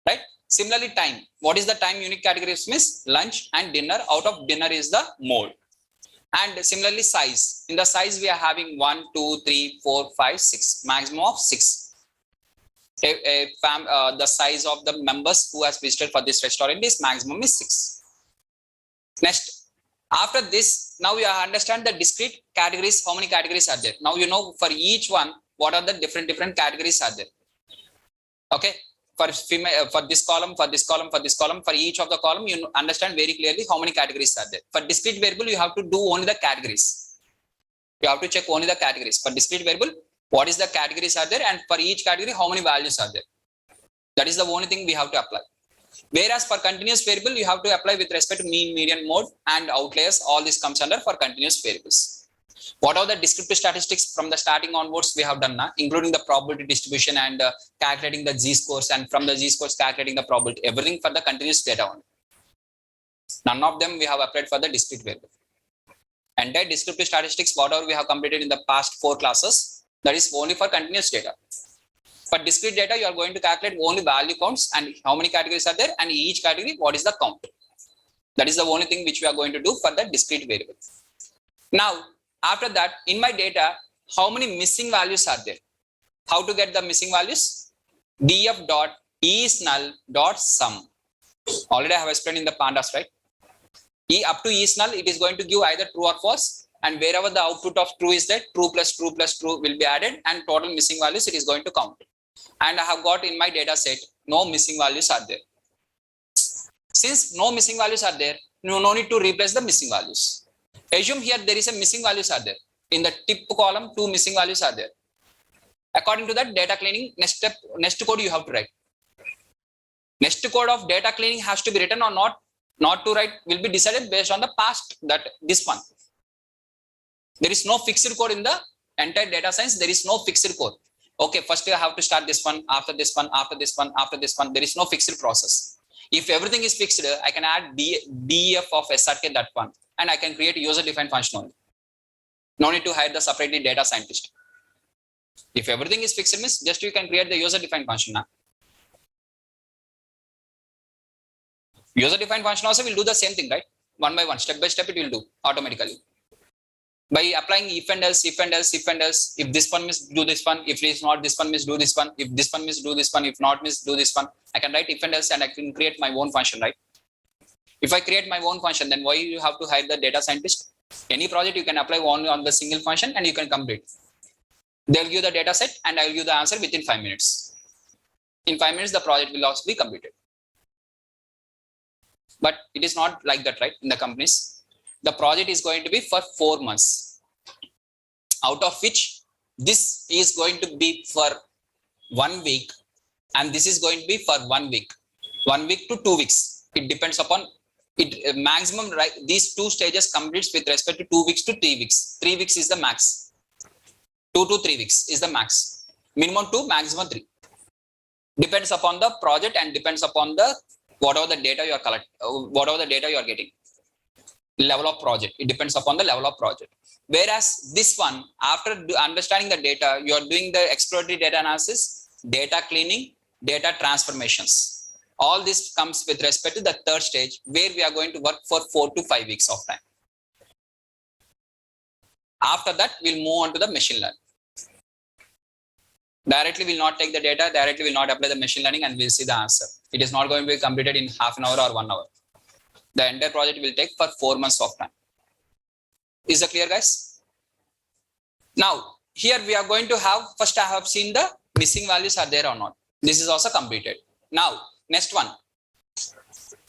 right? Similarly, time. What is the time unique categories means? Lunch and dinner. Out of dinner is the mode. And similarly, size. In the size we are having 1, 2, 3, 4, 5, 6. Maximum of 6. The size of the members who has visited for this restaurant is maximum is 6. Next, after this, now you understand the discrete categories. How many categories are there? Now you know for each one what are the different categories are there. Okay. For female, for this column, for this column, for this column, for each of the column, you understand very clearly how many categories are there. For discrete variable, you have to do only the categories. You have to check only the categories. For discrete variable, what is the categories are there, and for each category, how many values are there. That is the only thing we have to apply. Whereas for continuous variable, you have to apply with respect to mean, median, mode, and outliers. All this comes under for continuous variables. What are the descriptive statistics from the starting onwards we have done now, including the probability distribution and calculating the z-scores, and from the z-scores calculating the probability, everything for the continuous data only. None of them we have applied for the discrete variable. And that descriptive statistics, whatever we have completed in the past 4 classes, that is only for continuous data. For discrete data, you are going to calculate only value counts and how many categories are there, and each category, what is the count. That is the only thing which we are going to do for the discrete variable. Now, after that, in my data, how many missing values are there? How to get the missing values? df dot is null dot sum. Already I have explained in the pandas, right? Up to is null, it is going to give either true or false, and wherever the output of true is there, true plus true plus true will be added, and total missing values it is going to count. And I have got in my data set, no missing values are there. Since no missing values are there, no need to replace the missing values. Assume here there is a missing values are there. In the tip column, 2 missing values are there. According to that, data cleaning, next step, next code you have to write. Next code of data cleaning has to be written or not to write will be decided based on the past, that this one. There is no fixed code in the entire data science. There is no fixed code. Okay, first I have to start this one, after this one, after this one, after this one. There is no fixed process. If everything is fixed, I can add def of srk that one, and I can create user-defined function only. No need to hire the separately data scientist. If everything is fixed, means just you can create the user-defined function now. User-defined function also will do the same thing, right? One by one, step by step, it will do automatically. By applying if and else, if and else, if and else, if this one means do this one, if it is not this one means do this one, if this one means do this one, if not means do this one. I can write if and else and I can create my own function, right? If I create my own function, then why you have to hire the data scientist? Any project you can apply only on the single function and you can complete. They'll give the data set and I will give the answer within 5 minutes. In 5 minutes, the project will also be completed. But it is not like that, right? In the companies, the project is going to be for 4 months, out of which this is going to be for 1 week, and this is going to be for 1 week, 1 week to 2 weeks. It depends upon it. Maximum, right? These 2 stages completes with respect to 2 weeks to 3 weeks. 3 weeks is the max. 2 to 3 weeks is the max. Minimum 2, maximum 3. Depends upon the project and depends upon the whatever the data you are collecting, whatever the data you are getting. Level of project. It depends upon the level of project. Whereas this one, after understanding the data, you are doing the exploratory data analysis, data cleaning, data transformations. All this comes with respect to the 3rd stage, where we are going to work for 4 to 5 weeks of time. After that, we'll move on to the machine learning. Directly will not take the data, directly will not apply the machine learning, and we'll see the answer. It is not going to be completed in half an hour or 1 hour. The entire project will take for 4 months of time. Is that clear, guys? Now, here we are going to have, first I have seen the missing values are there or not. This is also completed. Now, next one.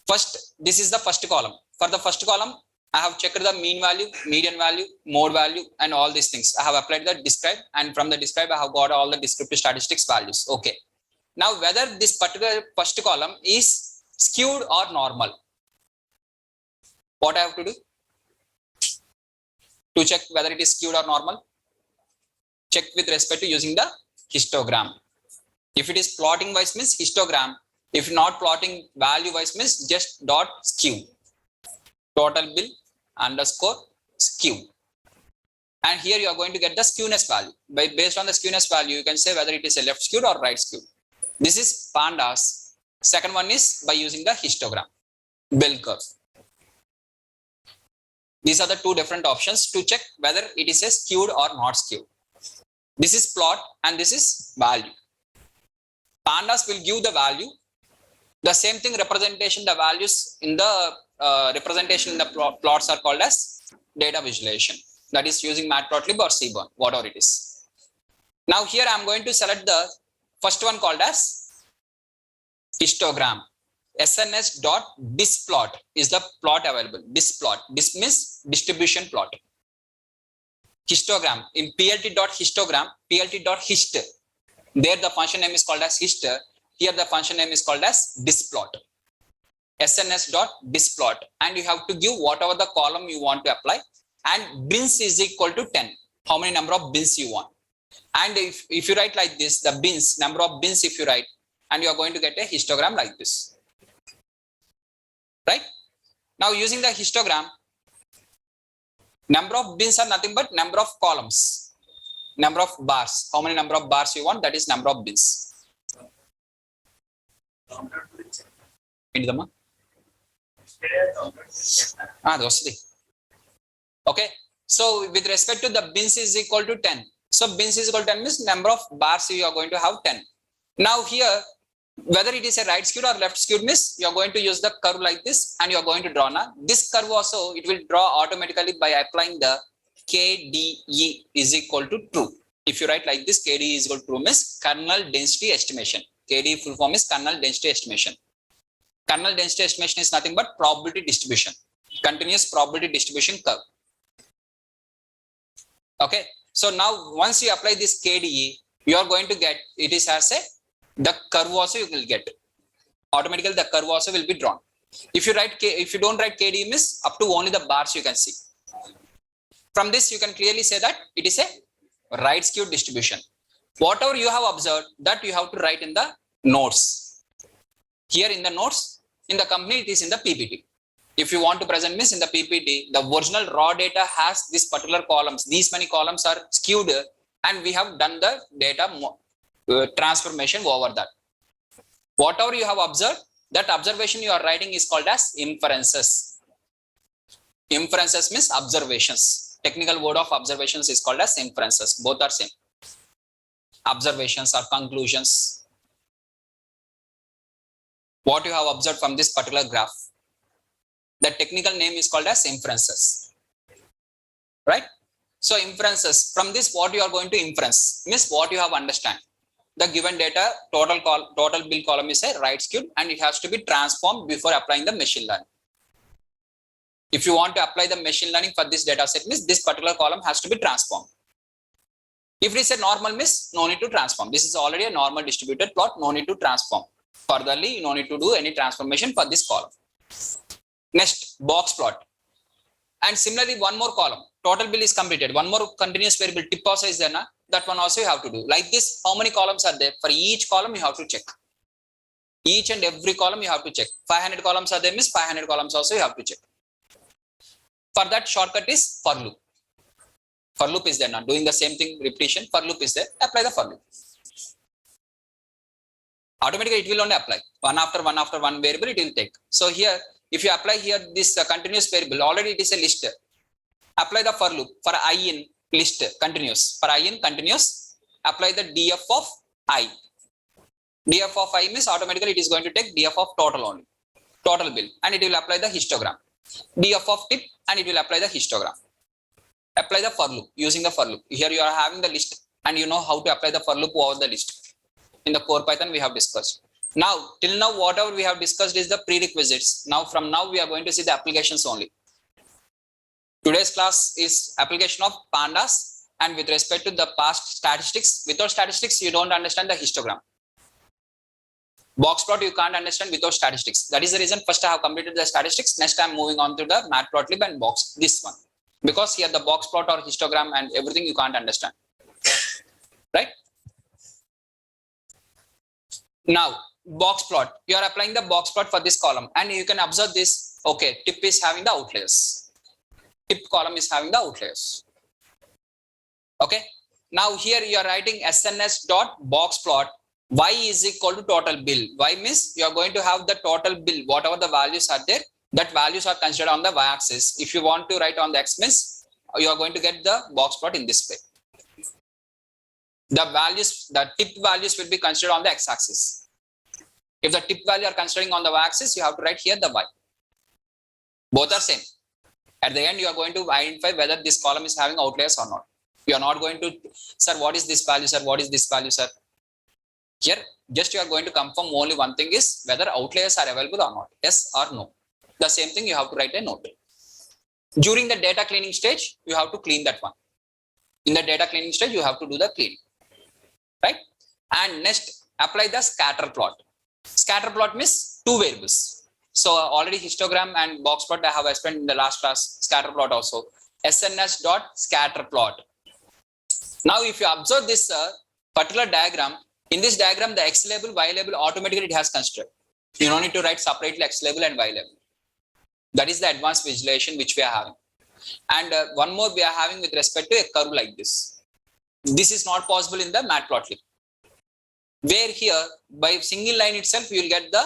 First, this is the first column. For the first column, I have checked the mean value, median value, mode value, and all these things. I have applied the describe, and from the describe, I have got all the descriptive statistics values. Okay. Now, whether this particular first column is skewed or normal. What I have to do to check whether it is skewed or normal? Check with respect to using the histogram. If it is plotting wise means histogram. If not plotting value wise means just dot skew. Total bill underscore skew. And here you are going to get the skewness value. Based on the skewness value, you can say whether it is a left skewed or right skewed. This is Pandas. Second one is by using the histogram, bell curve. These are the two different options to check whether it is a skewed or not skewed. This is plot and this is value. Pandas will give the value. The same thing representation, the values in the representation in the plots are called as data visualization. That is using Matplotlib or 1.Seaborn, whatever it is. Now here I am going to select the first one called as histogram. sns.displot is the plot available. Displot. This means distribution plot. Histogram in plt.histogram, plt.hist. There the function name is called as hist. Here the function name is called as displot. sns.displot, and you have to give whatever the column you want to apply, and bins is equal to 10. How many number of bins you want? And if you write like this, the bins, number of bins if you write, and you are going to get a histogram like this. Right? Now using the histogram, number of bins are nothing but number of columns. Number of bars. How many number of bars you want? That is number of bins. Okay. So with respect to the bins is equal to 10. So bins is equal to 10 means number of bars you are going to have 10. Now here, whether it is a right skewed or left skewed means you are going to use the curve like this, and you are going to draw now. This curve also it will draw automatically by applying the KDE is equal to true. If you write like this, KDE is equal to true means kernel density estimation. KDE full form is kernel density estimation. Kernel density estimation is nothing but probability distribution, continuous probability distribution curve. Okay. So now once you apply this KDE, you are going to get it is as a the curve also you will get. Automatically the curve also will be drawn. If you don't write KDE means up to only the bars you can see. From this you can clearly say that it is a right skewed distribution. Whatever you have observed, that you have to write in the notes. Here in the notes, in the company it is in the PPT. If you want to present means in the PPT, the original raw data has this particular columns. These many columns are skewed, and we have done the data transformation over that. Whatever you have observed, that observation you are writing is called as inferences. Inferences means observations. Technical word of observations is called as inferences. Both are same. Observations or conclusions. What you have observed from this particular graph. The technical name is called as inferences. Right? So inferences, from this what you are going to inference means what you have understand. The given data total bill column is a right skewed, and it has to be transformed before applying the machine learning. If you want to apply the machine learning for this data set means this particular column has to be transformed. If it is a normal means no need to transform. This is already a normal distributed plot, no need to transform. Furtherly, no need to do any transformation for this column. Next, box plot. And similarly, one more column. Total bill is completed. One more continuous variable tip also is there. That one also you have to do. Like this, how many columns are there? For each column, you have to check. Each and every column you have to check. 500 columns are there means 500 columns also you have to check. For that, shortcut is for loop. For loop is there now. Doing the same thing, repetition. For loop is there. Apply the for loop. Automatically, it will only apply. One after one variable it will take. So here, if you apply here this continuous variable, already it is a list. Apply the for loop for I in list continuous. For I in continuous, apply the df of I. Df of I means automatically it is going to take df of total only. Total bill, and it will apply the histogram. Df of tip, and it will apply the histogram. Apply the for loop using the for loop. Here you are having the list, and you know how to apply the for loop over the list. In the core Python we have discussed. Now, till now, whatever we have discussed is the prerequisites. Now, from now, we are going to see the applications only. Today's class is application of Pandas, and with respect to the past statistics. Without statistics, you don't understand the histogram. Box plot you can't understand without statistics. That is the reason first I have completed the statistics. Next I am moving on to the Matplotlib and box, this one. Because here the box plot or histogram and everything you can't understand. Right? Now, box plot. You are applying the box plot for this column, and you can observe this. Okay, tip is having the outliers. Tip column is having the outliers. Okay. Now here you are writing SNS dot box plot y is equal to total bill. Y means you are going to have the total bill, whatever the values are there, that values are considered on the y-axis. If you want to write on the x means you are going to get the box plot in this way. The values, the tip values will be considered on the x-axis. If the tip value are considering on the y-axis, you have to write here the y. Both are same. At the end, you are going to identify whether this column is having outliers or not. You are not going to, sir, what is this value, sir? What is this value, sir? Here, just you are going to confirm only one thing is whether outliers are available or not. Yes or no. The same thing you have to write a note. During the data cleaning stage, you have to clean that one. In the data cleaning stage, you have to do the cleaning. Right? And next, apply the scatter plot. Scatter plot means two variables. So already histogram and box plot I have explained in the last class. Scatter plot also. SNS dot scatter plot. Now, if you observe this particular diagram, in this diagram, the X label, Y label automatically it has considered. You don't need to write separately X label and Y label. That is the advanced visualization which we are having. And one more we are having with respect to a curve like this. This is not possible in the Matplotlib. Where here, by single line itself, you will get the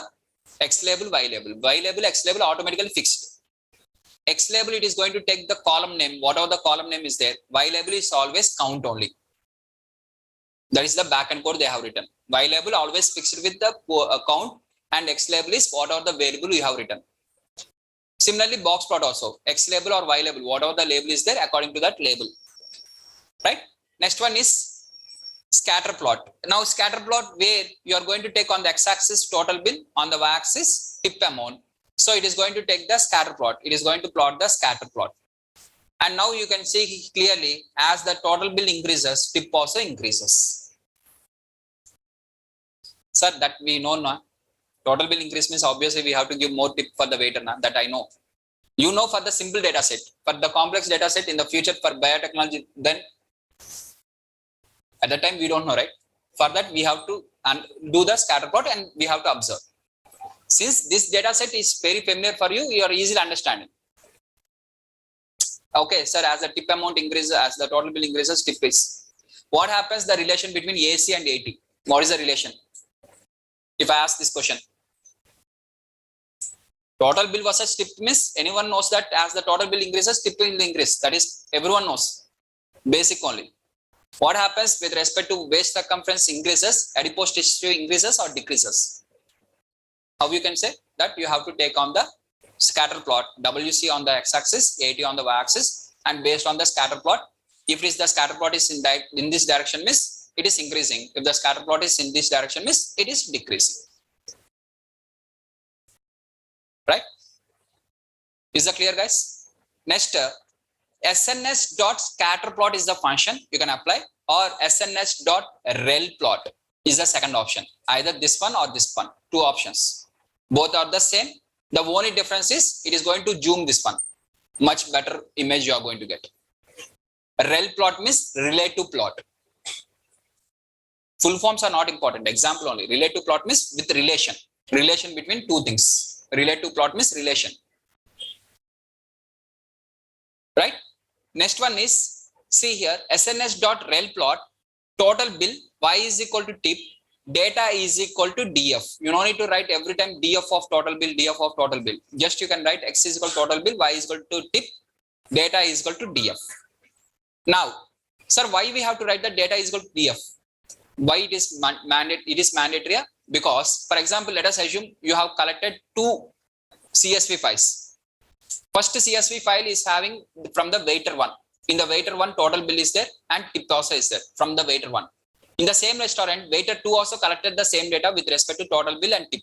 X label, Y label. Y label, X label automatically fixed. X label, it is going to take the column name, whatever the column name is there. Y label is always count only. That is the backend code they have written. Y label always fixed with the count, and X label is whatever the variable you have written. Similarly, box plot also. X label or Y label, whatever the label is there according to that label. Right? Next one is scatter plot. Now, scatter plot where you are going to take on the x-axis total bill, on the y-axis tip amount. So it is going to take the scatter plot. It is going to plot the scatter plot. And now you can see clearly as the total bill increases, tip also increases. Sir, that we know now. Total bill increase means obviously we have to give more tip for the waiter now. That I know. You know for the simple data set. For the complex data set in the future for biotechnology, then at that time we don't know, right? For that we have to do the scatter plot and we have to observe. Since this data set is very familiar for you, you are easily understanding. Okay, sir, as the tip amount increases, as the total bill increases, tip is. What happens the relation between AC and AT? What is the relation? If I ask this question. Total bill versus tip means anyone knows that as the total bill increases, tip will increase. That is, everyone knows. Basic only. What happens with respect to waist circumference increases, adipose tissue increases or decreases? How you can say that? You have to take on the scatter plot, WC on the x-axis, AT on the y-axis, and based on the scatter plot, if it is the scatter plot is in this direction means it is increasing. If the scatter plot is in this direction means it is decreasing. Right? Is that clear, guys? Next, SNS dot scatter plot is the function you can apply, or SNS dot rel plot is the second option. Either this one or this one. Two options. Both are the same. The only difference is it is going to zoom this one. Much better image you are going to get. Rel plot means relative plot. Full forms are not important. Example only. Relative plot means with relation. Relation between two things. Relative plot means relation. Right? Next one is, see here, SNS dot rel plot, total bill, y is equal to tip, data is equal to df. You don't need to write every time df of total bill, df of total bill. Just you can write x is equal to total bill, y is equal to tip, data is equal to df. Now, sir, why we have to write the data is equal to df? Why it is mandatory? Because, for example, let us assume you have collected two CSV files. First CSV file is having from the waiter one. In the waiter one, total bill is there and tip also is there from the waiter one. In the same restaurant, waiter 2 also collected the same data with respect to total bill and tip.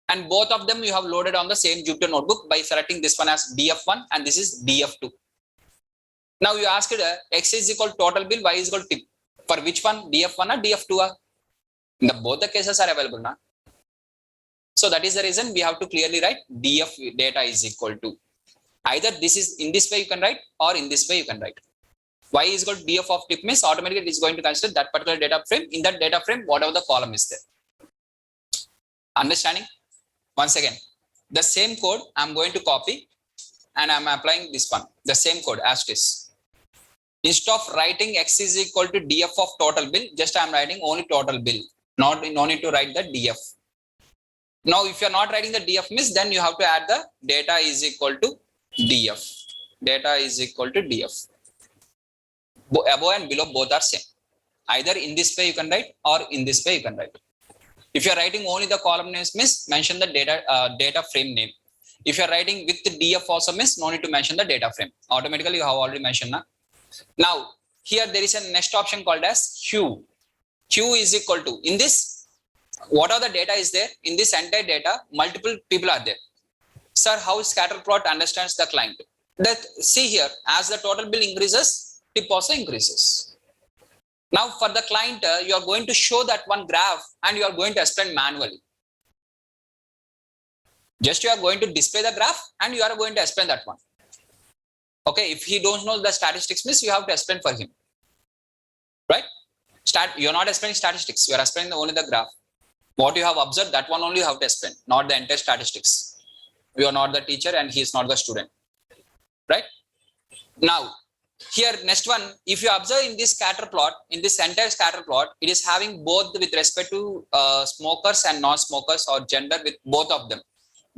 And both of them you have loaded on the same Jupyter notebook by selecting this one as DF1 and this is DF2. Now you asked X is equal to total bill, Y is equal to tip. For which one? DF1 or DF2? Both the cases are available now. So that is the reason we have to clearly write DF data is equal to. Either this is in this way you can write or in this way you can write. Y is equal to df of tip means automatically it is going to consider that particular data frame. In that data frame, whatever the column is there. Understanding? Once again, the same code I'm going to copy and I'm applying this one. The same code as it is. Instead of writing x is equal to df of total bill, just I am writing only total bill. No need to write the df. Now, if you are not writing the df means, then you have to add the data is equal to df. Data is equal to df. Above and below both are same. Either in this way you can write or in this way you can write. If you are writing only the column names means, mention the data frame name. If you are writing with the df also means, no need to mention the data frame. Automatically you have already mentioned. Now here there is a next option called as hue. Hue is equal to, in this, what are the data is there? In this entire data, multiple people are there. Sir, how scatter plot understands the client? That, see here, as the total bill increases, tip also increases. Now for the client, you are going to show that one graph and you are going to explain manually. Just you are going to display the graph and you are going to explain that one. Okay, if he don't know the statistics means, you have to explain for him. Right? You are not explaining statistics, you are explaining only the graph. What you have observed, that one only you have to explain, not the entire statistics. You are not the teacher and he is not the student. Right? Now, here next one, if you observe in this scatter plot, in this entire scatter plot, it is having both with respect to smokers and non-smokers or gender with both of them.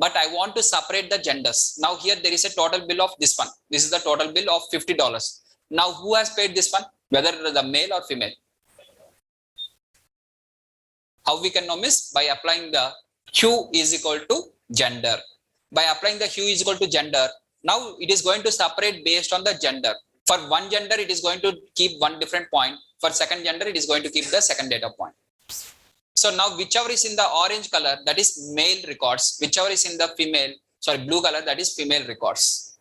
But I want to separate the genders. Now here there is a total bill of this one. This is the total bill of $50. Now who has paid this one? Whether the male or female. How we can know is by applying the hue is equal to gender. By applying the hue is equal to gender, now it is going to separate based on the gender. For one gender, it is going to keep one different point. For second gender, it is going to keep the second data point. So now whichever is in the orange color, that is male records. Whichever is in the blue color, that is female records.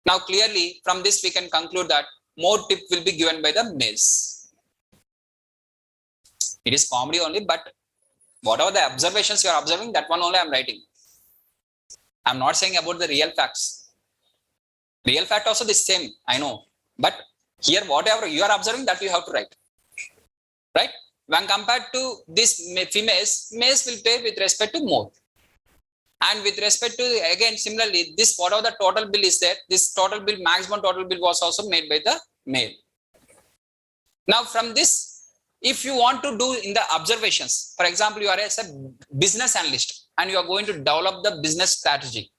Now clearly from this we can conclude that more tip will be given by the males. It is comedy only, but whatever the observations you are observing, that one only I am writing. I am not saying about the real facts. Real fact also the same, I know. But here whatever you are observing, that you have to write. Right? When compared to this females, males will pay with respect to more. And with respect to, again, similarly, this whatever the total bill is there, this total bill, maximum total bill was also made by the male. Now from this, if you want to do in the observations, for example, you are as a business analyst and you are going to develop the business strategy.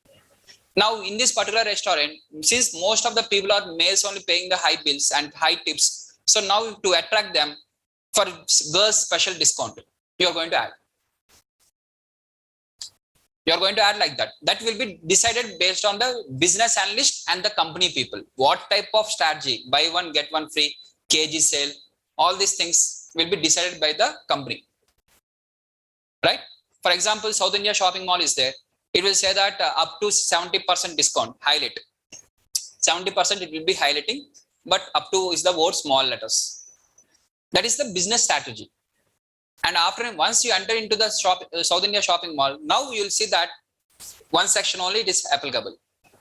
Now in this particular restaurant, since most of the people are males only paying the high bills and high tips, so now to attract them, for girls special discount, you are going to add. You are going to add like that. That will be decided based on the business analyst and the company people. What type of strategy, buy one, get one free, KG sale, all these things will be decided by the company. Right? For example, South India Shopping Mall is there. It will say that up to 70% discount, highlight. 70% it will be highlighting, but up to is the word small letters. That is the business strategy. And after, once you enter into the South India Shopping Mall, now you will see that one section only it is applicable.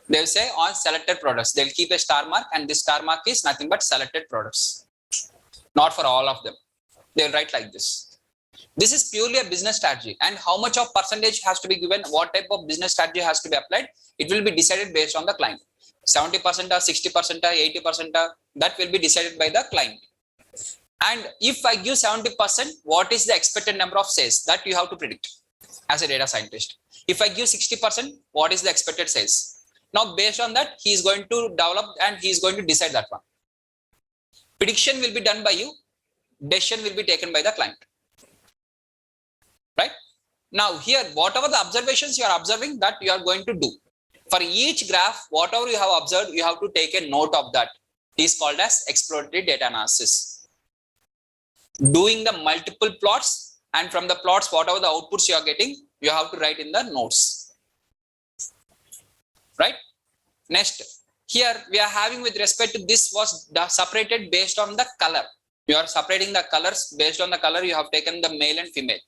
They will say on selected products. They will keep a star mark, and this star mark is nothing but selected products. Not for all of them. They will write like this. This is purely a business strategy. And how much of percentage has to be given, what type of business strategy has to be applied, it will be decided based on the client. 70% or 60% or 80%, that will be decided by the client. And if I give 70%, what is the expected number of sales? That you have to predict as a data scientist. If I give 60%, what is the expected sales? Now, based on that, he is going to develop and he is going to decide that one. Prediction will be done by you. Decision will be taken by the client. Right? Now, here, whatever the observations you are observing, that you are going to do. For each graph, whatever you have observed, you have to take a note of that. It is called as exploratory data analysis. Doing the multiple plots, and from the plots, whatever the outputs you are getting, you have to write in the notes. Right? Next, here we are having with respect to this was separated based on the color. You are separating the colors based on the color. You have taken the male and female.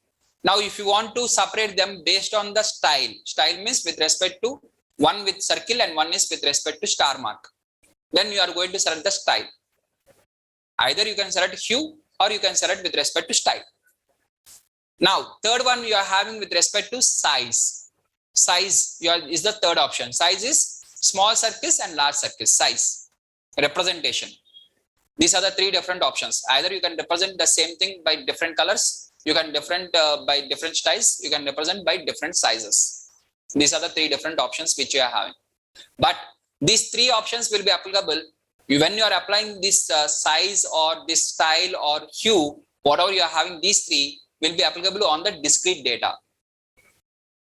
Now, if you want to separate them based on the style, style means with respect to one with circle and one is with respect to star mark. Then you are going to select the style. Either you can select hue or you can select with respect to style. Now, third one you are having with respect to size. Size is the third option. Size is small circles and large circles, size. representation. These are the three different options. Either you can represent the same thing by different colors, you can by different styles, you can represent by different sizes. These are the three different options which you are having. But these three options will be applicable when you are applying this size or this style or hue, whatever you are having, these three will be applicable on the discrete data.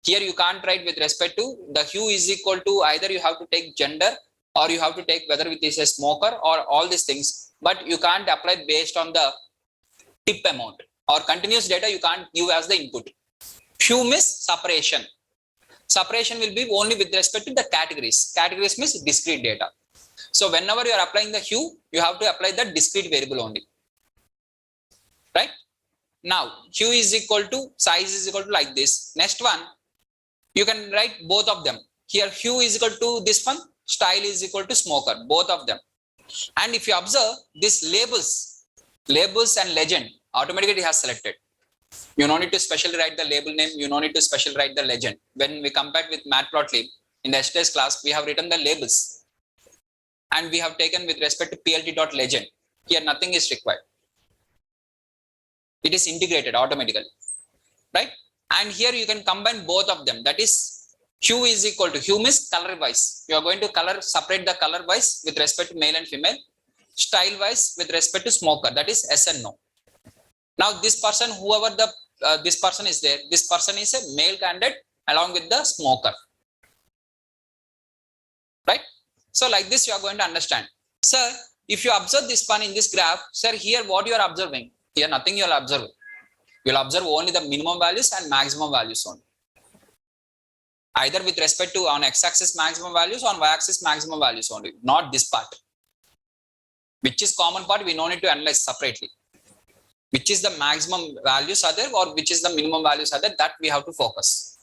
Here you can't write with respect to the hue is equal to either you have to take gender or you have to take whether it is a smoker or all these things, but you can't apply based on the tip amount or continuous data you can't give as the input. Hue means separation. Separation will be only with respect to the categories. Categories means discrete data. So whenever you are applying the hue, you have to apply the discrete variable only. Right? Now, hue is equal to size is equal to like this. Next one, you can write both of them. Here hue is equal to this one, style is equal to smoker, both of them. And if you observe this labels and legend, automatically it has selected. You don't need to specially write the label name, you don't need to specially write the legend. When we compared with Matplotlib, in the STS class, we have written the labels. And we have taken with respect to plt.legend. Here nothing is required. It is integrated automatically. Right? And here you can combine both of them. That is hue is equal to, hue means color wise. You are going to separate the color wise with respect to male and female. Style wise with respect to smoker. That is S and no. Now this person, whoever this person is there, this person is a male candidate along with the smoker. Right? So like this you are going to understand. Sir, if you observe this one in this graph, sir, here what you are observing? Here nothing you will observe. You will observe only the minimum values and maximum values only. Either with respect to on x-axis maximum values or on y-axis maximum values only. Not this part. Which is common part we don't need to analyze separately. Which is the maximum values are there or which is the minimum values are there, that we have to focus.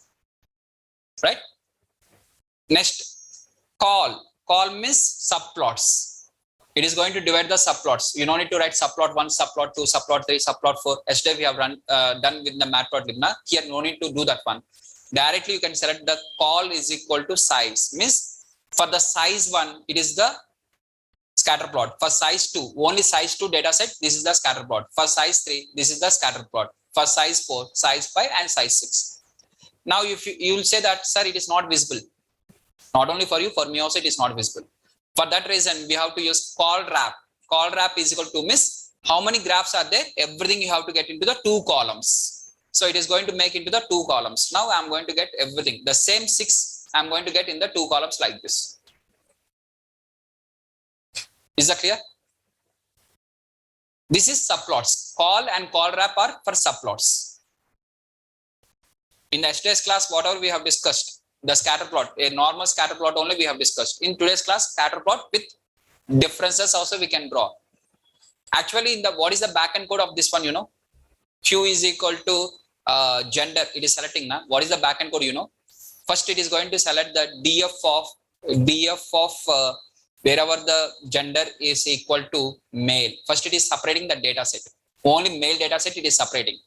Right? Next, call. Call means subplots. It is going to divide the subplots. You don't need to write subplot 1, subplot 2, subplot 3, subplot 4. Yesterday we have done with the Matplotlib. Here no need to do that one. Directly you can select the call is equal to size. Means for the size 1, it is the scatter plot. For size 2, only size 2 data set, this is the scatter plot. For size 3, this is the scatter plot. For size 4, size 5 and size 6. Now if you will say that, sir, it is not visible. Not only for you, for me also it is not visible. For that reason, we have to use call wrap. Call wrap is equal to means how many graphs are there? Everything you have to get into the 2 columns. So it is going to make into the 2 columns. Now I am going to get everything. The same 6 I am going to get in the 2 columns like this. Is that clear? This is subplots. Call and call wrap are for subplots. In the STS class, whatever we have discussed, the scatter plot, a normal scatter plot only we have discussed. In today's class, scatter plot with differences also we can draw. Actually, in the what is the backend code of this one, you know? Hue is equal to gender. It is selecting now. What is the backend code, you know? First, it is going to select the df of wherever the gender is equal to male. First, it is separating the data set. Only male data set it is separating.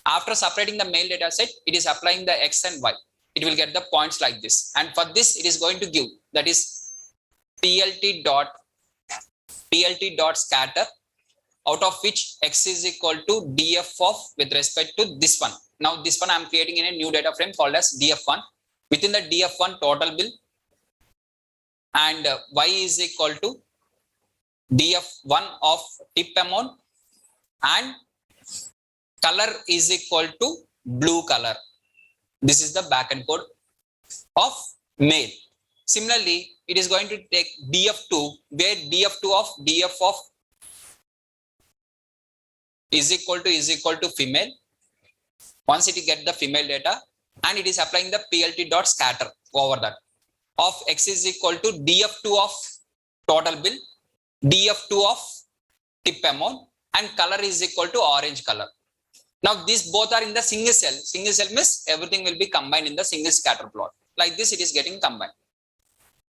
After separating the male data set, it is applying the x and y. It will get the points like this. And for this, it is going to give, that is plt dot scatter, out of which x is equal to df of with respect to this one. Now this one I am creating in a new data frame called as df1. Within the df1 total bill, and y is equal to df1 of tip amount, and color is equal to blue color. This is the backend code of male. Similarly, it is going to take df2, where df of is equal to female. Once it get the female data, and it is applying the plt dot scatter over that. Of x is equal to df2 of total bill, df2 of tip amount, and color is equal to orange color. Now these both are in the single cell. Single cell means everything will be combined in the single scatter plot. Like this it is getting combined.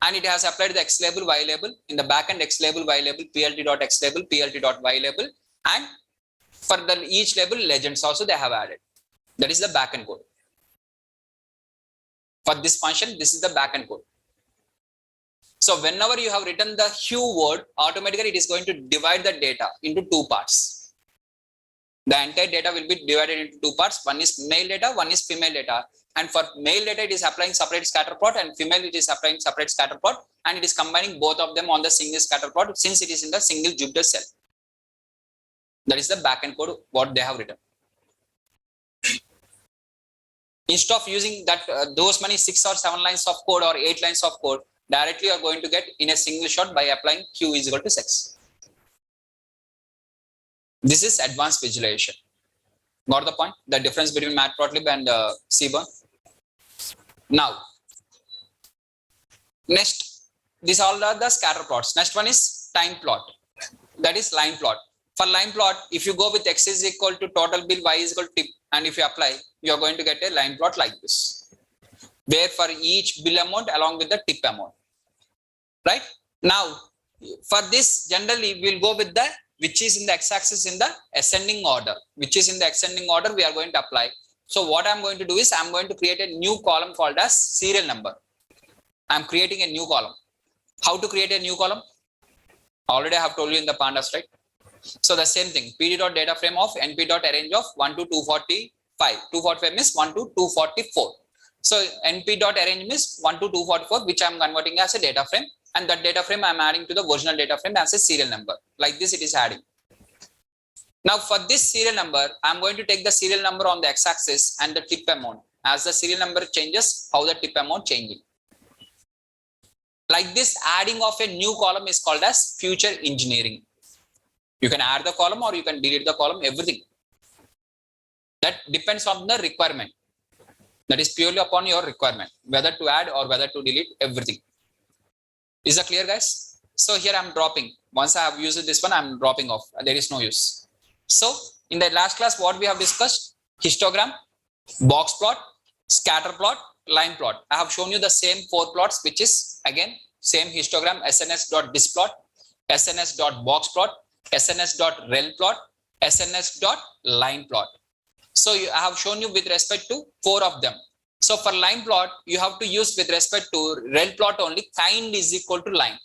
And it has applied the x label, y label. In the backend x label, y label, plt.x label, plt.y label. And for the each label legends also they have added. That is the backend code. For this function, this is the backend code. So whenever you have written the hue word, automatically it is going to divide the data into two parts. The entire data will be divided into two parts. One is male data, one is female data. And for male data, it is applying separate scatter plot, and female it is applying separate scatter plot, and it is combining both of them on the single scatter plot since it is in the single Jupyter cell. That is the backend code what they have written. Instead of using that those many 6 or 7 lines of code or 8 lines of code, directly you are going to get in a single shot by applying Q is equal to 6. This is advanced visualization. Got the point? The difference between Matplotlib and 1.Seaborn. Now, next, these all are the scatter plots. Next one is time plot. That is line plot. For line plot, if you go with x is equal to total bill, y is equal to tip, and if you apply, you are going to get a line plot like this, where for each bill amount along with the tip amount. Right? Now, for this, generally, we will go with the which is in the x-axis in the ascending order. Which is in the ascending order, we are going to apply. So what I am going to do is, I am going to create a new column called as serial number. I am creating a new column. How to create a new column? Already I have told you in the Pandas, right? So the same thing, pd.data frame of np.arrange of 1 to 245. 245 means 1 to 244. So np.arrange means 1 to 244, which I am converting as a data frame, and that data frame I am adding to the original data frame as a serial number. Like this it is adding. Now for this serial number, I am going to take the serial number on the x-axis and the tip amount. As the serial number changes, how the tip amount changing. Like this, adding of a new column is called as future engineering. You can add the column or you can delete the column, everything. That depends on the requirement. That is purely upon your requirement, whether to add or whether to delete everything. Is that clear, guys? So here I am dropping. Once I have used this one, I am dropping off. There is no use. So in the last class, what we have discussed? Histogram, box plot, scatter plot, line plot. I have shown you the same 4 plots, which is again same histogram, sns.displot, sns.boxplot, sns.relplot, sns.line plot. So I have shown you with respect to 4 of them. So for line plot, you have to use with respect to rel plot only kind is equal to line.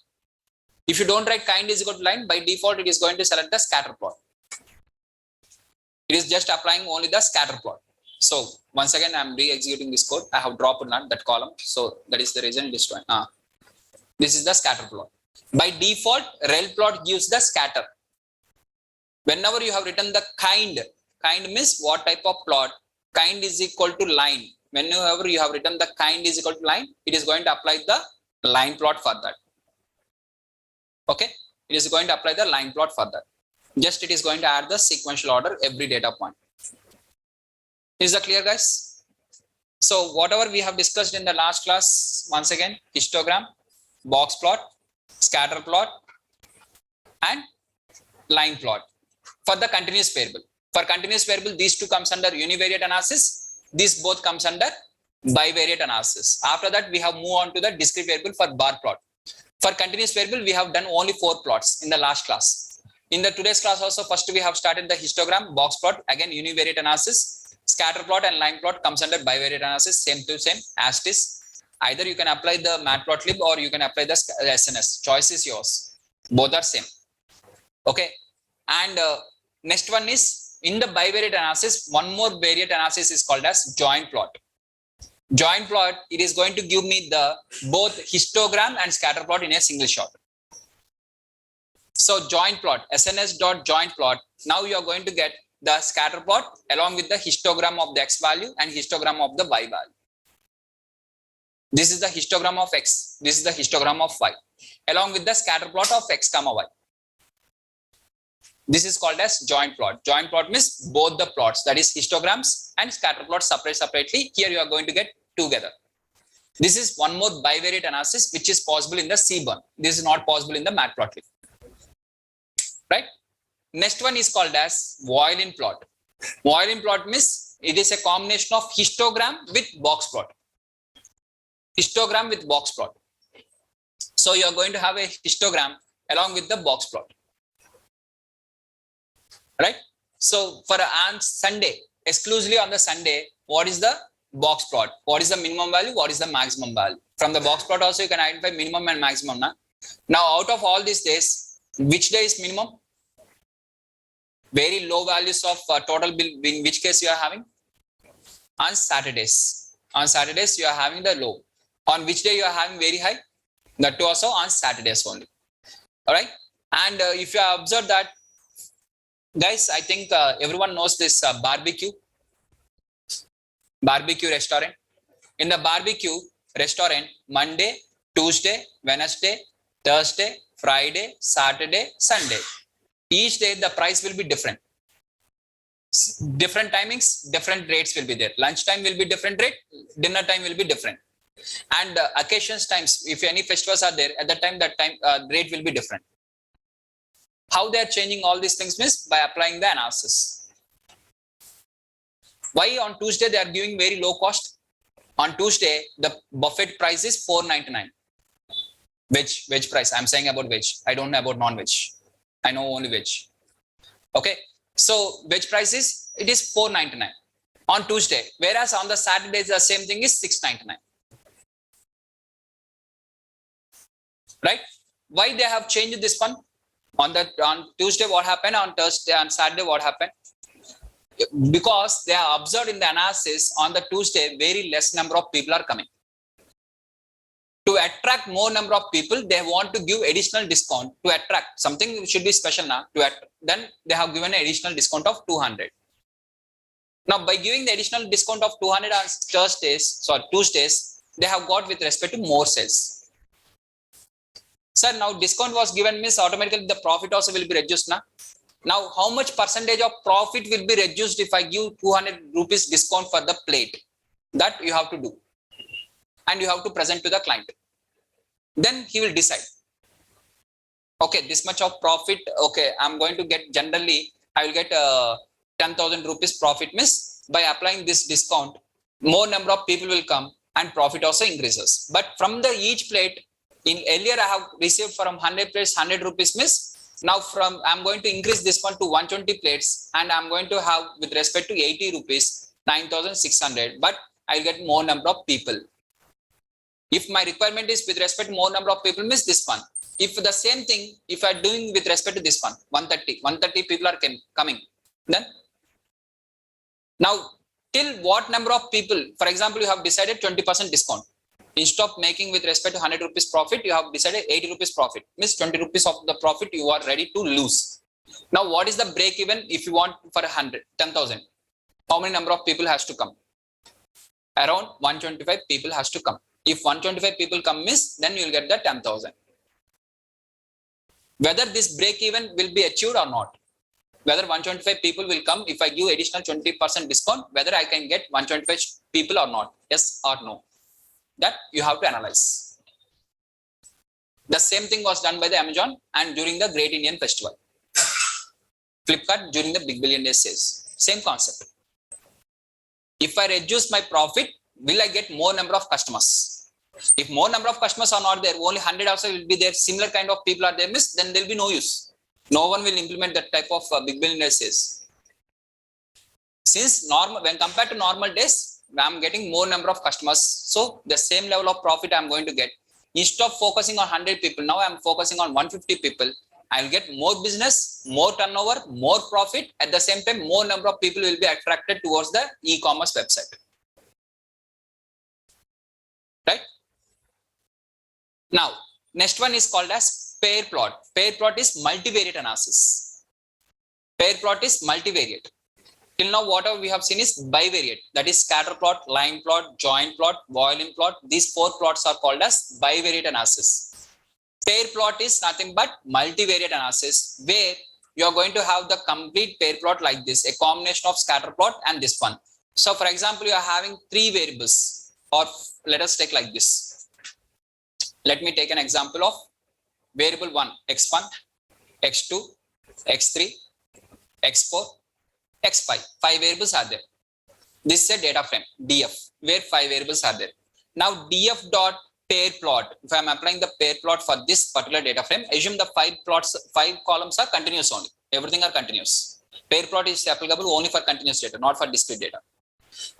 If you don't write kind is equal to line, by default it is going to select the scatter plot. It is just applying only the scatter plot. So once again, I am re-executing this code. I have dropped that column. So that is the reason it is doing. This is the scatter plot. By default, rel plot gives the scatter. Whenever you have written the kind means what type of plot? Kind is equal to line. Whenever you have written the kind is equal to line, it is going to apply the line plot for that. Okay, it is going to apply the line plot for that. Just it is going to add the sequential order every data point. Is that clear, guys? So whatever we have discussed in the last class, once again, histogram, box plot, scatter plot, and line plot for the continuous variable. For continuous variable, these two comes under univariate analysis. These both comes under bivariate analysis. After that, we have moved on to the discrete variable for bar plot. For continuous variable, we have done only 4 plots in the last class. In the today's class also, first we have started the histogram, box plot, again univariate analysis. Scatter plot and line plot comes under bivariate analysis, same to same as it is. Either you can apply the Matplotlib or you can apply the SNS. Choice is yours. Both are same. Okay. And next one is in the bivariate analysis, one more variate analysis is called as joint plot. Joint plot, it is going to give me the both histogram and scatter plot in a single shot. So joint plot, SNS.joint plot. Now you are going to get the scatter plot along with the histogram of the x value and histogram of the y value. This is the histogram of x. This is the histogram of y, along with the scatter plot of x comma y. This is called as joint plot. Joint plot means both the plots, that is histograms and scatter plots separately. Here you are going to get together. This is one more bivariate analysis which is possible in the 1.Seaborn. This is not possible in the Matplotlib. Right? Next one is called as violin plot. Violin plot means it is a combination of histogram with box plot. Histogram with box plot. So you are going to have a histogram along with the box plot. Right? So for on Sunday, exclusively on the Sunday, what is the box plot? What is the minimum value? What is the maximum value? From the box plot also you can identify minimum and maximum. Now out of all these days, which day is minimum? Very low values of total bill, in which case you are having? On Saturdays. On Saturdays you are having the low. On which day you are having very high? That too also on Saturdays only. Alright. And if you observe that, guys, I think everyone knows this barbecue restaurant. In the barbecue restaurant, Monday, Tuesday, Wednesday, Thursday, Friday, Saturday, Sunday. Each day the price will be different. Different timings, different rates will be there. Lunch time will be different rate, dinner time will be different. And occasions times, if any festivals are there, at that time rate will be different. How they are changing all these things means by applying the analysis. Why on Tuesday they are giving very low cost? On Tuesday, the buffet price is $4.99. Veg price. I'm saying about veg. I don't know about non-veg. I know only veg. Okay. So veg price is, it is $4.99 on Tuesday. Whereas on the Saturdays, the same thing is $6.99. Right? Why they have changed this one? On Tuesday, what happened? On Thursday and Saturday, what happened? Because they are observed in the analysis on the Tuesday, very less number of people are coming. To attract more number of people, they want to give additional discount to attract. Something should be special now. Then they have given an additional discount of 200. Now, by giving the additional discount of 200 on Tuesdays, they have got with respect to more sales. Sir, now discount was given means automatically the profit also will be reduced now. Now, how much percentage of profit will be reduced if I give 200 rupees discount for the plate? That you have to do. And you have to present to the client. Then he will decide. Okay, this much of profit. Okay, I'm going to get generally, I will get 10,000 rupees profit means by applying this discount, more number of people will come and profit also increases. But from the each plate, in earlier I have received from 100 plates 100 rupees means now I'm going to increase this one to 120 plates and I'm going to have with respect to 80 rupees 9,600, but I'll get more number of people. If my requirement is with respect to more number of people means this one. If the same thing, if I'm doing with respect to this one, 130 people are coming, then now till what number of people, for example, you have decided 20% discount. Instead of making with respect to 100 rupees profit, you have decided 80 rupees profit. Means 20 rupees of the profit you are ready to lose. Now, what is the break even if you want for 10,000? How many number of people has to come? Around 125 people has to come. If 125 people come means, then you will get the 10,000. Whether this break even will be achieved or not. Whether 125 people will come if I give additional 20% discount, whether I can get 125 people or not. Yes or no. That you have to analyze. The same thing was done by the Amazon and during the Great Indian Festival. Flipkart during the Big Billion Day sales. Same concept. If I reduce my profit, will I get more number of customers? If more number of customers are not there, only 100 also will be there, similar kind of people are there, then there will be no use. No one will implement that type of Big Billion Day sales. Since normal, when compared to normal days, I'm getting more number of customers. So the same level of profit I'm going to get. Instead of focusing on 100 people, now I'm focusing on 150 people. I'll get more business, more turnover, more profit. At the same time, more number of people will be attracted towards the e-commerce website. Right? Now, next one is called as pair plot. Pair plot is multivariate analysis. Pair plot is multivariate. Till now, whatever we have seen is bivariate. That is scatter plot, line plot, joint plot, volume plot. These four plots are called as bivariate analysis. Pair plot is nothing but multivariate analysis, where you are going to have the complete pair plot like this, a combination of scatter plot and this one. So, for example, you are having three variables, or let us take like this. Let me take an example of variable 1, x1, x2, x3, x4, x5. 5 variables are there. This is a data frame, df, where 5 variables are there. Now, df dot pair plot, if I am applying the pair plot for this particular data frame, assume the 5 columns are continuous only. Everything are continuous. Pair plot is applicable only for continuous data, not for discrete data.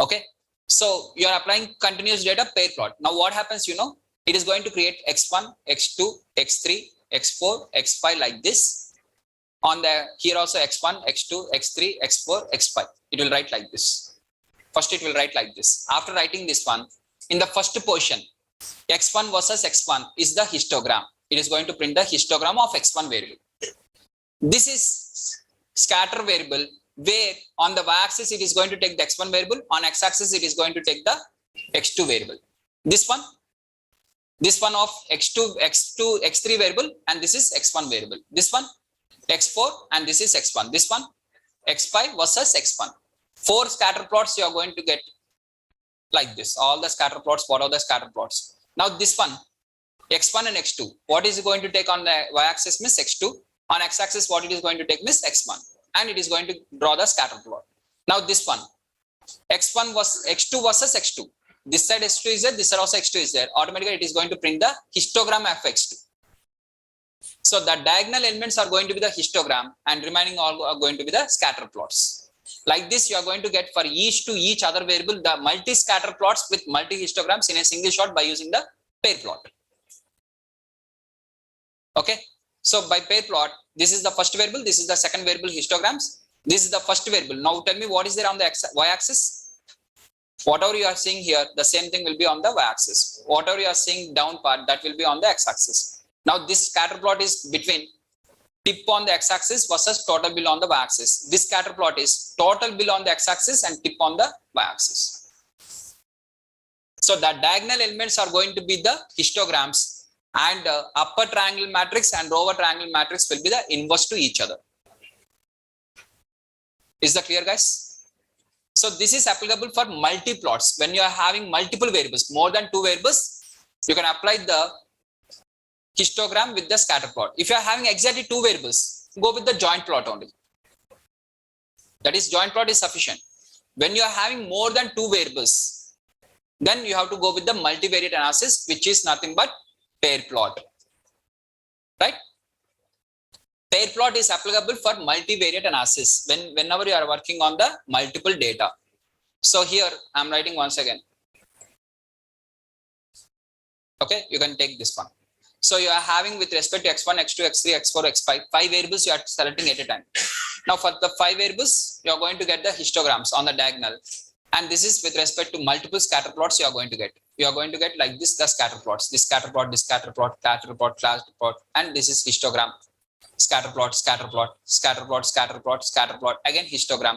Okay. So, you are applying continuous data pair plot. Now, what happens, it is going to create x1, x2, x3, x4, x5 like this. On the here also x1, x2, x3, x4, x5. It will write like this. First it will write like this. After writing this one, in the first portion, x1 versus x1 is the histogram. It is going to print the histogram of x1 variable. This is scatter variable where on the y-axis it is going to take the x1 variable, on x-axis it is going to take the x2 variable. This one of x2, x3 variable, and this is x1 variable. This one x4 and this is x1. This one x5 versus x1. 4 scatter plots you are going to get like this. All the scatter plots, what are the scatter plots? Now this one x1 and x2, what is it going to take on the y-axis means x2, on x-axis what it is going to take means x1, and it is going to draw the scatter plot. Now this one x1 was x2 versus x2. This side x2 is there, this side also x2 is there. Automatically it is going to print the histogram of x2. So the diagonal elements are going to be the histogram and remaining all are going to be the scatter plots. Like this you are going to get for each other variable the multi scatter plots with multi histograms in a single shot by using the pair plot. Okay. So by pair plot, this is the first variable, this is the second variable histograms. This is the first variable. Now tell me what is there on the y-axis. Whatever you are seeing here, the same thing will be on the y-axis. Whatever you are seeing down part, that will be on the x-axis. Now this scatter plot is between tip on the x-axis versus total bill on the y-axis. This scatter plot is total bill on the x-axis and tip on the y-axis. So the diagonal elements are going to be the histograms, and upper triangle matrix and lower triangle matrix will be the inverse to each other. Is that clear, guys? So this is applicable for multi-plots. When you are having multiple variables, more than 2 variables, you can apply the histogram with the scatter plot. If you are having exactly 2 variables, go with the joint plot only. That is, joint plot is sufficient. When you are having more than 2 variables, then you have to go with the multivariate analysis, which is nothing but pair plot. Right? Pair plot is applicable for multivariate analysis whenever you are working on the multiple data. So here I am writing once again. Okay, you can take this one. So you are having with respect to x1, x2, x3, x4, x5, 5 variables you are selecting at a time. Now for the 5 variables, you are going to get the histograms on the diagonal. And this is with respect to multiple scatter plots you are going to get. You are going to get like this, the scatter plots, this scatter plot, this scatter plot, scatter plot, scatter plot, and this is histogram. Scatter plot, scatter plot, scatter plot, scatter plot, scatter plot, again histogram,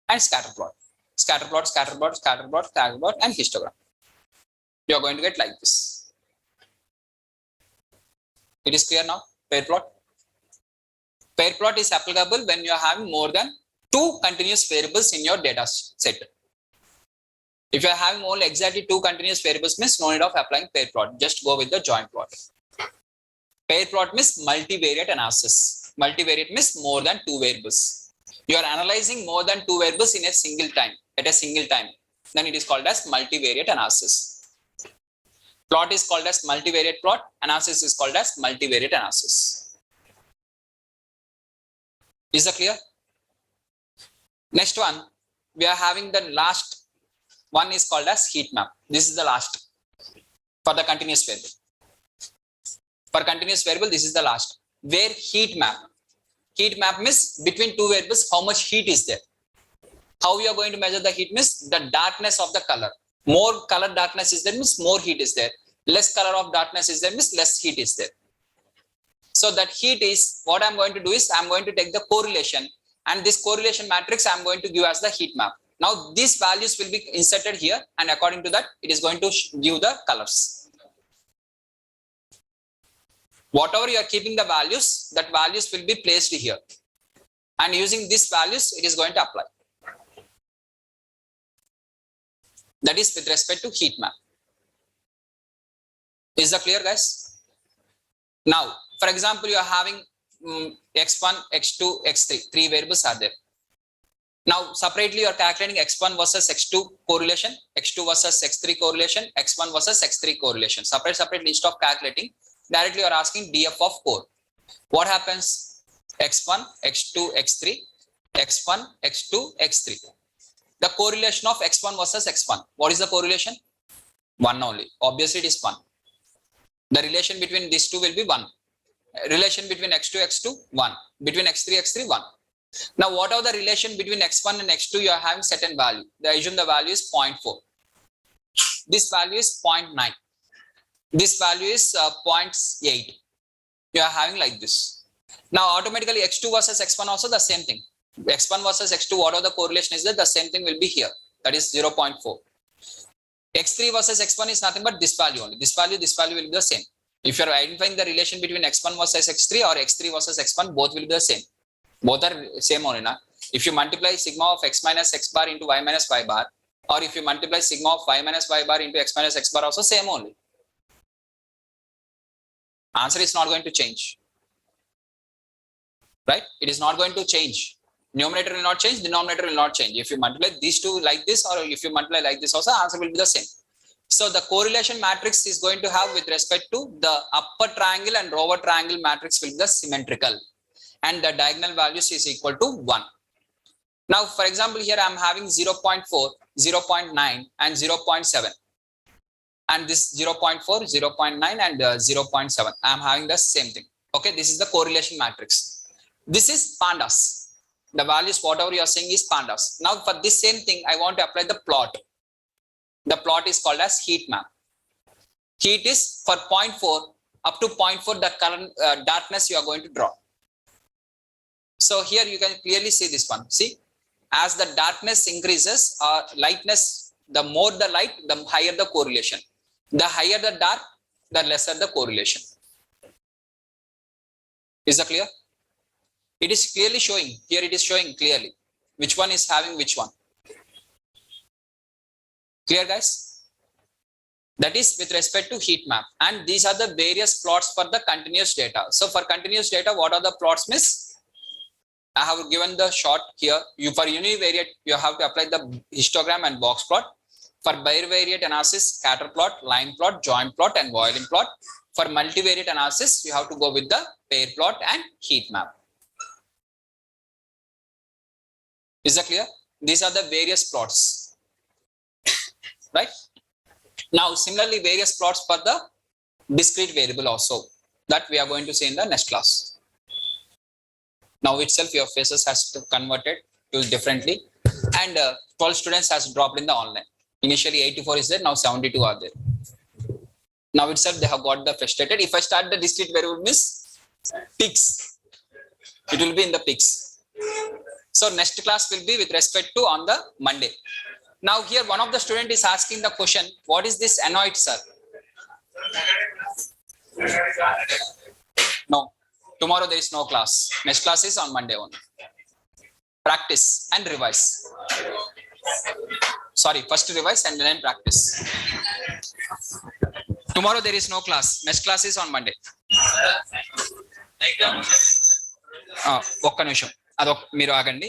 and scatter plot, scatter plot, scatter plot, scatter plot, scatter plot, and histogram. You are going to get like this. It is clear now? Pair plot. Pair plot is applicable when you are having more than 2 continuous variables in your data set. If you are having only exactly 2 continuous variables, means no need of applying pair plot. Just go with the joint plot. Pair plot means multivariate analysis. Multivariate means more than 2 variables. You are analyzing more than 2 variables in a single time, at a single time. Then it is called as multivariate analysis. Plot is called as multivariate plot. Analysis is called as multivariate analysis. Is that clear? Next one, we are having the last one is called as heat map. This is the last for the continuous variable. For continuous variable, this is the last. Where heat map. Heat map means between 2 variables, how much heat is there. How we are going to measure the heat means the darkness of the color. More color darkness is there means more heat is there. Less color of darkness is there means less heat is there. So that heat is, what I am going to do is I am going to take the correlation, and this correlation matrix I am going to give as the heat map. Now these values will be inserted here, and according to that it is going to give the colors. Whatever you are keeping the values, that values will be placed here, and using these values it is going to apply. That is with respect to heat map. Is that clear, guys? Now for example, you are having x1, x2, x3, 3 variables are there. Now separately you are calculating x1 versus x2 correlation, x2 versus x3 correlation, x1 versus x3 correlation. Separate instead of calculating, directly you are asking df of core. What happens? x1, x2, x3, x1, x2, x3. The correlation of x1 versus x1. What is the correlation? 1 only. Obviously it is 1. The relation between these two will be 1. Relation between x2, x2, 1. Between x3, x3, 1. Now, whatever the relation between x1 and x2, you are having certain value. I assume the value is 0.4. This value is 0.9. This value is 0.8. You are having like this. Now, automatically x2 versus x1 also the same thing. x1 versus x2, whatever the correlation is there, the same thing will be here. That is 0.4. x3 versus x1 is nothing but this value only. This value will be the same. If you are identifying the relation between x1 versus x3 or x3 versus x1, both will be the same. Both are same only. Na? If you multiply sigma of x minus x bar into y minus y bar, or if you multiply sigma of y minus y bar into x minus x bar, also same only. Answer is not going to change. Right? It is not going to change. Numerator will not change, denominator will not change. If you multiply these two like this, or if you multiply like this also, answer will be the same. So the correlation matrix is going to have with respect to the upper triangle and lower triangle matrix will be the symmetrical. And the diagonal values is equal to 1. Now, for example, here I am having 0.4, 0.9 and 0.7. And this 0.4, 0.9 and 0.7. I am having the same thing. Okay, this is the correlation matrix. This is Pandas. The values, whatever you are saying is Pandas. Now, for this same thing, I want to apply the plot. The plot is called as heat map. Heat is for 0.4 up to 0.4 the current darkness you are going to draw. So here you can clearly see this one. See, as the darkness increases or lightness, the more the light, the higher the correlation. The higher the dark, the lesser the correlation. Is that clear? It is clearly showing. Here it is showing clearly which one is having which one. Clear, guys? That is with respect to heat map. And these are the various plots for the continuous data. So for continuous data, what are the plots, miss? I have given the short here. For univariate, you have to apply the histogram and box plot. For bivariate analysis, scatter plot, line plot, joint plot, and volume plot. For multivariate analysis, you have to go with the pair plot and heat map. Is that clear? These are the various plots. Right? Now, similarly, various plots for the discrete variable also. That we are going to see in the next class. Now itself your faces has converted to differently, and 12 students has dropped in the online. Initially 84 is there, now 72 are there. Now itself they have got the frustrated. If I start the discrete variable means peaks, it will be in the peaks. So next class will be with respect to on the Monday. Now here one of the student is asking the question, what is this anoid, sir? No. Tomorrow there is no class. Next class is on Monday only. Practice and revise. Sorry, first revise and then practice. Tomorrow there is no class. Next class is on Monday. ఒక్క నిమిషం అదొక మీరు ఆగండి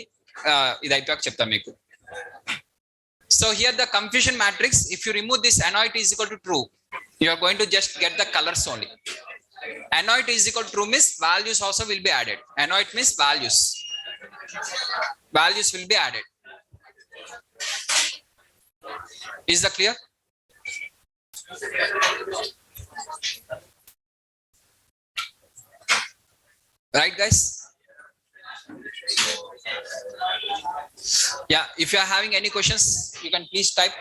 ఇది అయిపోయాక చెప్తాను మీకు. So here the confusion matrix, if you remove this anoid is equal to true, you are going to just get the colors only. Anoid is equal to true means values also will be added. Anoid means values. Values will be added. Is that clear? Right, guys? Yeah, if you are having any questions, you can please type.